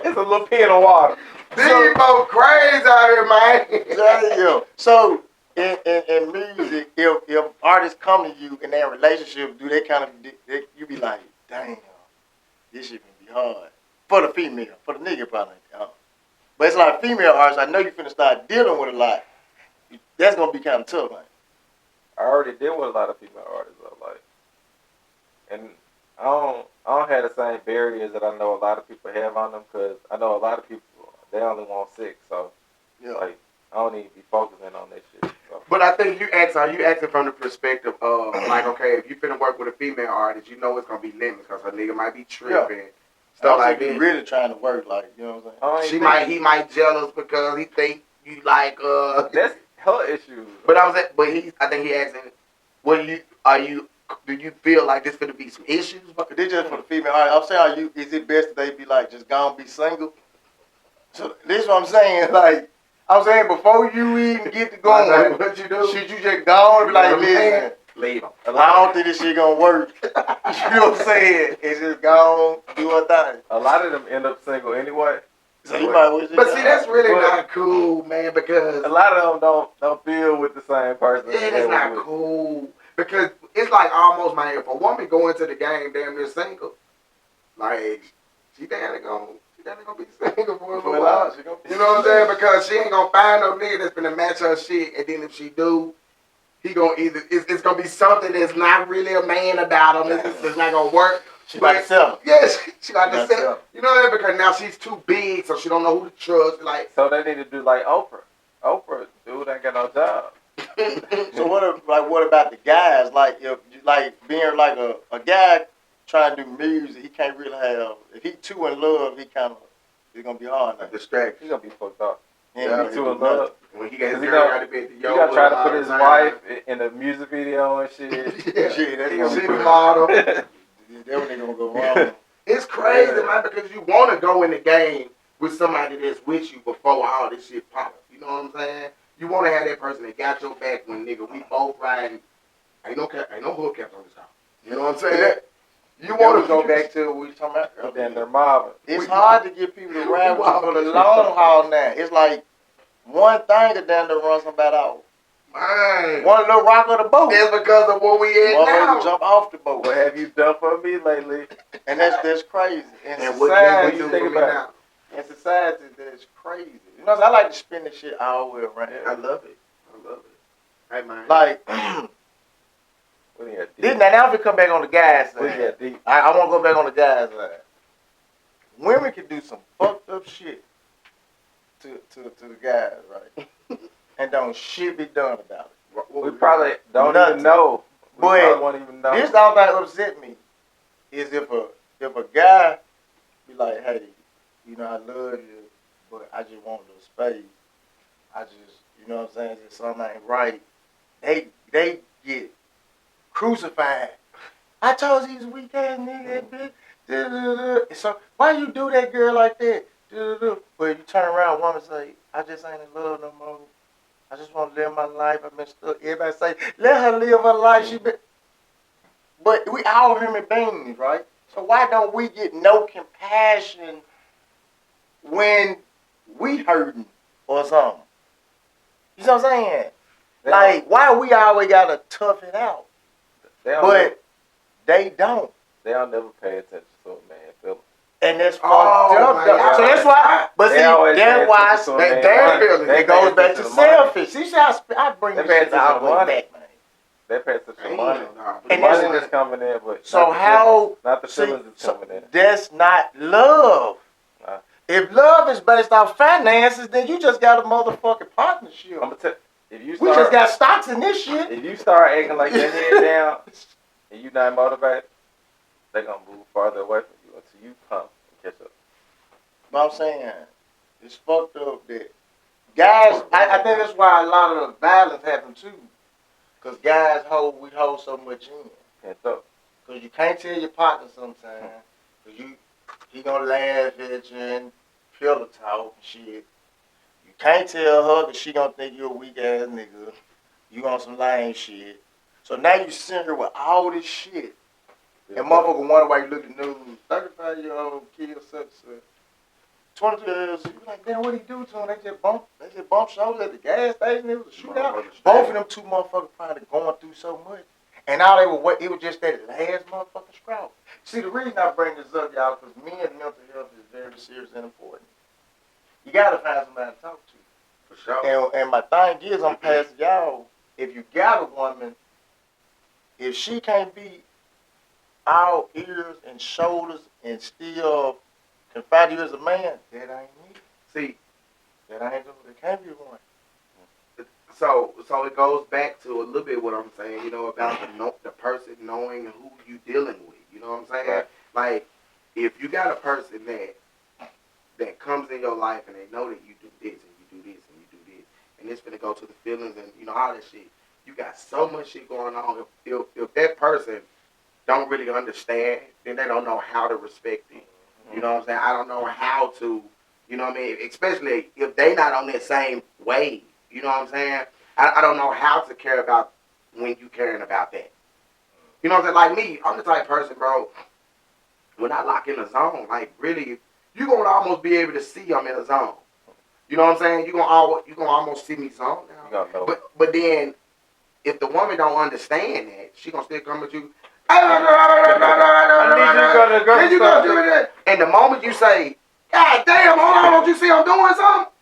It's a little pee in the water. These folks crazy out here, man. So in music, if artists come to you in their relationship, do they kind of you be like, damn, this shit can be hard for the female, for the nigga probably. But it's like female artists. I know you finna start dealing with a lot. That's gonna be kind of tough, man. I already deal with a lot of female artists though, like, and I don't have the same barriers that I know a lot of people have on them, because I know a lot of people, they only want sex, so like I don't even be focusing on that shit. So. But I think you asking from the perspective of like, okay, if you finna work with a female artist, you know it's gonna be limited because her nigga might be tripping, stuff like that. Really trying to work, like, you know what I'm He saying? might jealous because he think you like That's her issue. But I think he asking, do you feel like this finna be some issues? But they just for the female artist. I'm saying, is it best that they be like just gone be single? So this is what I'm saying. Like I'm saying, before you even get to going, what you do? should you just go and be like, listen, leave him. I don't think this shit gonna work. You know what I'm saying? It's just gone, do her thing. A lot of them end up single anyway. So you might well But see, that's really not cool, man, because a lot of them don't feel with the same person. It is not cool. Because it's like almost, man, if a woman go into the game damn near single, like, she damn gonna be single for a little while. You know what I'm saying? Because she ain't gonna find no nigga that's gonna match her shit, and then if she do, he gonna it's gonna be something that's not really a man about him. It's not gonna work. She about to sell. Yeah, she got to sell. You know that, because now she's too big, so she don't know who to trust. Like, so they need to do like Oprah. Oprah, dude, ain't got no job. So what about the guys? Like if being like a guy trying to do music, he can't really have. If he too in love, it's gonna be hard. Like distract. He's gonna be fucked up. Yeah, He too in love. When he got his He girl gonna- got to be at the You gotta try to put his time. wife in a music video and shit. Yeah, shit, that's he gonna gonna be be the good. model. That one ain't gonna go wrong. It's crazy, man, because you want to go in the game with somebody that's with you before all this shit pop. You know what I'm saying? You want to have that person that got your back when, nigga, we both riding. Ain't no hubcaps on this car. You know what I'm saying? You Then want we go back to what we was talking about But then they're earlier. mobbing. It's hard to get people to ride with you for the We long haul now. It's like one thing to down to run somebody off. Man. One little rock of the boat. That's because of what we at Motherfucker now. jump off the boat. What have you done for me lately? And that's crazy. In And what can society, you do think for me about now? in society, that's crazy. You know, I like to spin this shit all the way around. I love it. I love it. Hey, man. Like, What is that this, now if we come back on the guys What is side, that deep? I want to go back on the guys side. Women can do some fucked up shit to the guys, right? And don't shit be done about it. We probably don't Nothing. even know. We But probably won't even know. this all that upset me is if a guy be like, hey, you know, I love you, but I just want a little space. I just, you know what I'm saying, just something ain't right. They get crucified. I told you he's a weak ass nigga, that bitch. Da-da-da-da. So why you do that girl like that? Da-da-da. But you turn around, woman say, I just ain't in love no more. I just want to live my life. I've been stuck. Everybody say, let her live her life. She been. But we all human beings, right? So why don't we get no compassion when we hurting or something? You know what I'm saying? Like, why we always gotta tough it out? But they don't. They don't never pay attention to a man feeling. And that's fucked Oh, up. my Though. God. So that's why. But They see, always that's pay why attention to a man damn money. feeling. They it goes pay back attention to to money. selfish. See, I bring They this pay shit attention all to the way money. back, man. They pay attention to Damn, money. nah. And Money that's- is coming in, but So not the how? feelings. Not the See, feelings is so coming in. that's not love. Nah. If love is based off finances, then you just got a motherfucking partnership. I'm gonna tell if you We just start got stocks in this shit. if you start acting like your head down and you not motivated, they're gonna move farther away from you until you come and catch up. But I'm saying, it's fucked up that guys, I think that's why a lot of the violence happens too. Because guys we hold so much in. And so Because you can't tell your partner sometimes. Because he gonna laugh at you and pillow talk and shit. You can't tell her because she gonna think you a weak ass nigga. You on some lame shit. So now you sitting here with all this shit. And motherfucker wonder why you look at the news. 35-year-old kid such. 22 years, you like, damn, what he do to him? They just bumped shoulders at the gas station. It was a shootout. Both of them two motherfuckers probably going through so much. And all they were, it was just that last motherfucking scrap. See, the reason I bring this up, y'all, because men's mental health is very serious and important. You got to find somebody to talk to. For sure. And my thing is, I'm passing y'all, if you got a woman, if she can't be all ears and shoulders and still confide you as a man, that ain't me. See, That ain't it can't be one. so it goes back to a little bit what I'm saying, you know, about the person knowing who you dealing with. You know what I'm saying? Right. Like, if you got a person that comes in your life and they know that you do this and you do this and you do this, and it's gonna go to the feelings and you know all that shit. You got so much shit going on. If that person don't really understand, then they don't know how to respect it. You know what I'm saying? I don't know how to, you know what I mean? Especially if they not on that same wave. You know what I'm saying? I don't know how to care about when you caring about that. You know what I'm saying? Like me, I'm the type of person, bro, when I lock in a zone, like really, you're going to almost be able to see I'm in a zone. You know what I'm saying? You're gonna almost see me zone now. But then, if the woman don't understand that, she going to still come at you, I need you gonna do it. And the moment you say, God damn, hold on, don't you see I'm doing something?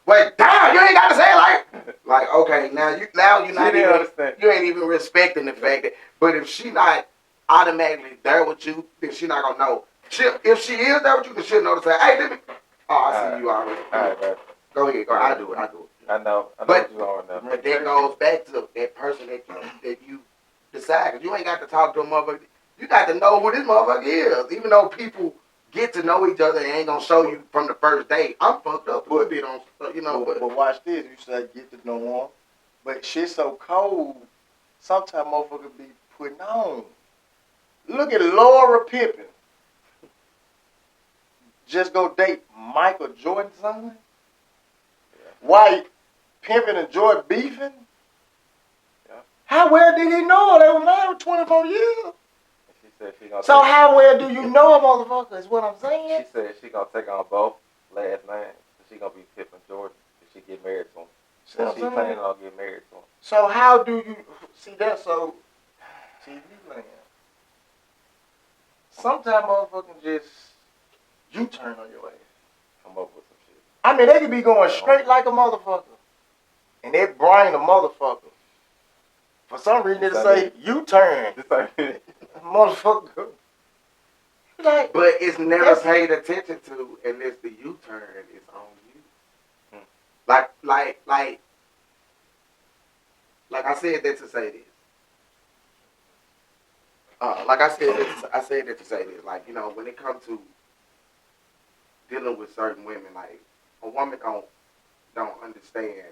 Wait, damn, you ain't got to say it like okay, now you're not even you ain't even respecting the fact that. But if she not automatically there with you, then she not gonna know. If she is there with you, then she'll know to say, hey, let me. Oh, I see you already. All right, bro. Go ahead, go. I do it. I know But what you are now. But that goes back to that person that you decide. 'Cause you ain't got to talk to a motherfucker. You got to know who this motherfucker is. Even though people get to know each other and ain't gonna show you from the first day. I'm fucked up a little bit on, you know. But watch this. You said get to know one. But shit's so cold, sometimes motherfuckers be putting on. Look at Laura Pippen. Just go date Michael Jordan's son. Why Pimpin and Jordan beefing? Yeah. How well did he know her? They were married 24 years. said she gonna. So how well do you know a motherfucker? Is what I'm saying. She said she gonna take on both last names. She gonna be Pippen Jordan if she get married to him. So she planning on getting married to him. So how do you see that? So TV land. Sometimes motherfuckers just U-turn on your ass. Come up with some shit. I mean, they could be going straight like a motherfucker, and they brain a motherfucker. For some reason, it'll say U-turn, motherfucker. Like, But it's never paid attention to unless the U-turn is on you. Like I said that to say this. I said that to say this. Like, you know, when it comes to dealing with certain women, like a woman don't understand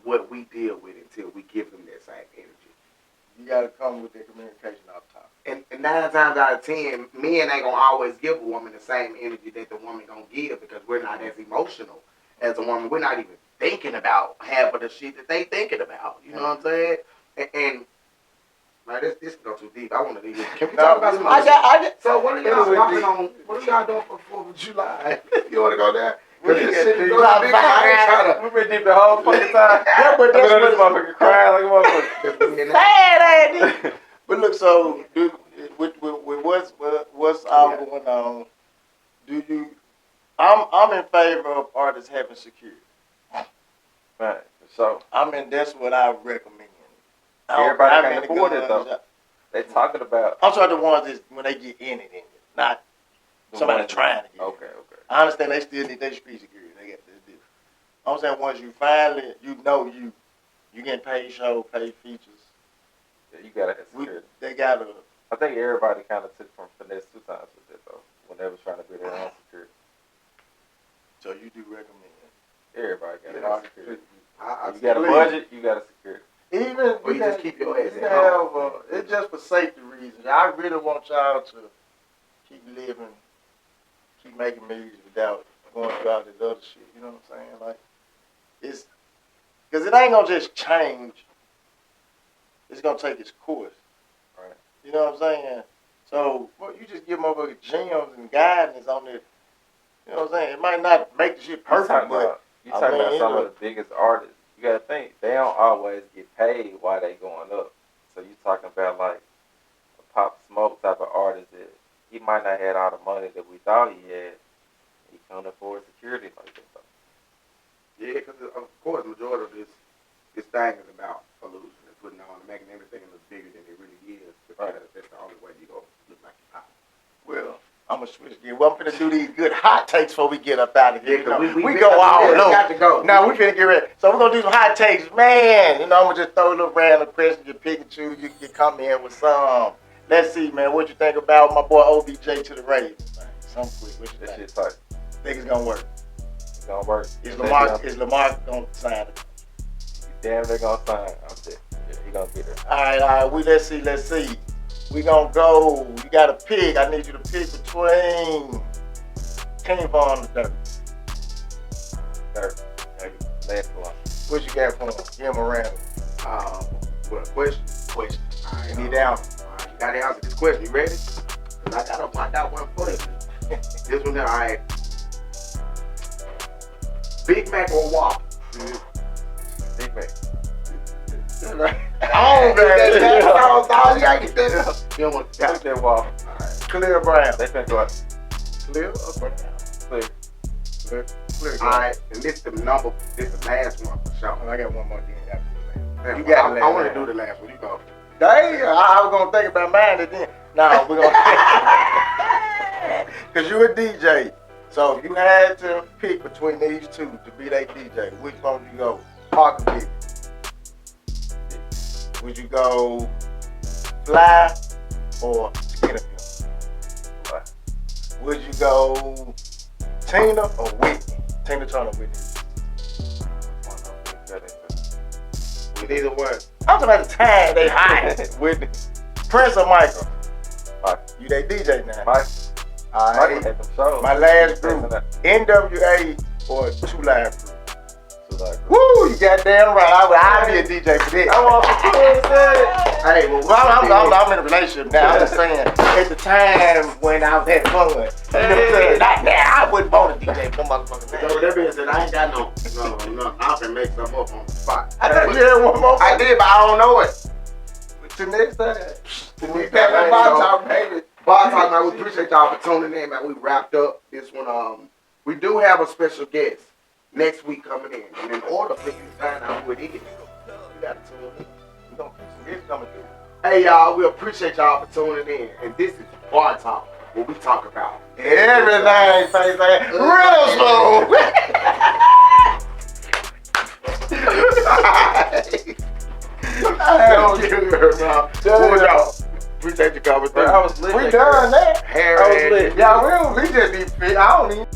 what we deal with until we give them that same energy. you gotta come with that communication off top. And 9 times out of 10, men ain't gonna always give a woman the same energy that the woman gonna give because we're not as emotional as a woman. We're not even thinking about half of the shit that they thinking about. You know what I'm saying? And man, this go too deep. I want to leave this. Can we talk about some other shit? So what are y'all working on? What are y'all doing for 4th of July? You want to go there? We This get shit deep. is going big. I ain't trying to. We've been deep the whole fucking time. Yeah, but that's this what motherfucker crying like a motherfucker. sad ass. But look, so with what's all going on? Do you? I'm in favor of artists having security. Right. So That's what I recommend. everybody can afford it though. They talking about. I'm sorry, the ones that when they get in it, not somebody trying to get Okay. it. I understand they still need their street security. They got to do. I'm saying once you finally, you getting paid show, paid features. Yeah, you gotta have security. They gotta. I think everybody kind of took from finesse 2 times with it though. When they was trying to be their own security. So you do recommend. Everybody got a security. I You got a budget, you got a security. Even Or you just keep your ass you at have, home. it's just for safety reasons. I really want y'all to keep living, keep making music without going through all this other shit. You know what I'm saying? Like, it's because it ain't gonna just change. It's gonna take its course. Right. You know what I'm saying? So, well, you just give motherfuckers gems and guidance on it. You know what I'm saying? It might not make the shit perfect, but You talking about some of the biggest artists. You gotta think, they don't always get paid while they going up. So you talking about like a Pop Smoke type of artist that he might not have all the money that we thought he had. He can't afford security like that though. Yeah, because of course, majority of this thing is about illusion and putting on and making everything look bigger than it really is. Because that's the only way you go look like you're hot. well, I'm gonna switch gears. Well, I'm finna do these good hot takes before we get up out of here. Yeah, You know, we go all we over. got to go. Now we finna get ready. So we're gonna do some hot takes, man. I'm gonna just throw a little random question. You pick and choose. You can come in with some. Let's see, man. What you think about my boy OBJ to the Ravens, man? Some quick. What you That think? shit tight. Think it's gonna work? It's gonna work. Is Lamar gonna sign it? Damn, they're gonna sign. I'm saying, yeah, he gonna get it. All right. Let's see. We gonna go. You gotta pick. I need you to pick between King Von and Dirk. Third. Last one. What you got for him? Give him a random. What question? Question. I You need down. You got to answer this question. You ready? Cause I got one for you. This one here, all right. Big Mac or Whopper? Big Mac. Oh, man. You gotta get that. You don't want to Fuck that wall. Clear Brown. They finna go out. Clear or brown? Clear. Clear. Alright, and this the last one for sure. I got one more thing after You You got I, the I last want one. to do the last one. You go. Damn, I was gonna think about mine then. No, we're gonna cause you a DJ. So if you had to pick between these two to be that DJ, which one would you go? Park or Big? Would you go Fly or Skinner Fly. Would you go Tina or Whitney? Tina Turner, Whitney. Neither one. I'm talking about the time they high. Whitney. Prince or Michael? Mike. You that DJ now. Mike. All Michael right. had them shows. My last group, NWA or Two Live Crew? Two Live Crew. Woo, you goddamn right. I'll be a DJ for this. I want to Hey, well, I'm in a relationship now. I'm just saying, at the time when I was having fun, you know what I'm saying? Not now, I wouldn't want to DJ for motherfucking So man. with that being said, I ain't got no. I can make something up on the spot. I thought you had one more. I did, but I don't know it. Till next time. We back on Bar Talk, baby. Bar Talk, man. We appreciate y'all for tuning in, man. We wrapped up this one. We do have a special guest next week coming in, and in order for you to find out who it is, you gotta tune in. We gonna put some hits coming through. Hey, y'all, we appreciate y'all for tuning in, and this is Bar Talk, where we talk about Everything, face like real slow. Appreciate you coming through. I was lit. We done that. Harry, I was lit. Yeah, we just need fit. I don't even.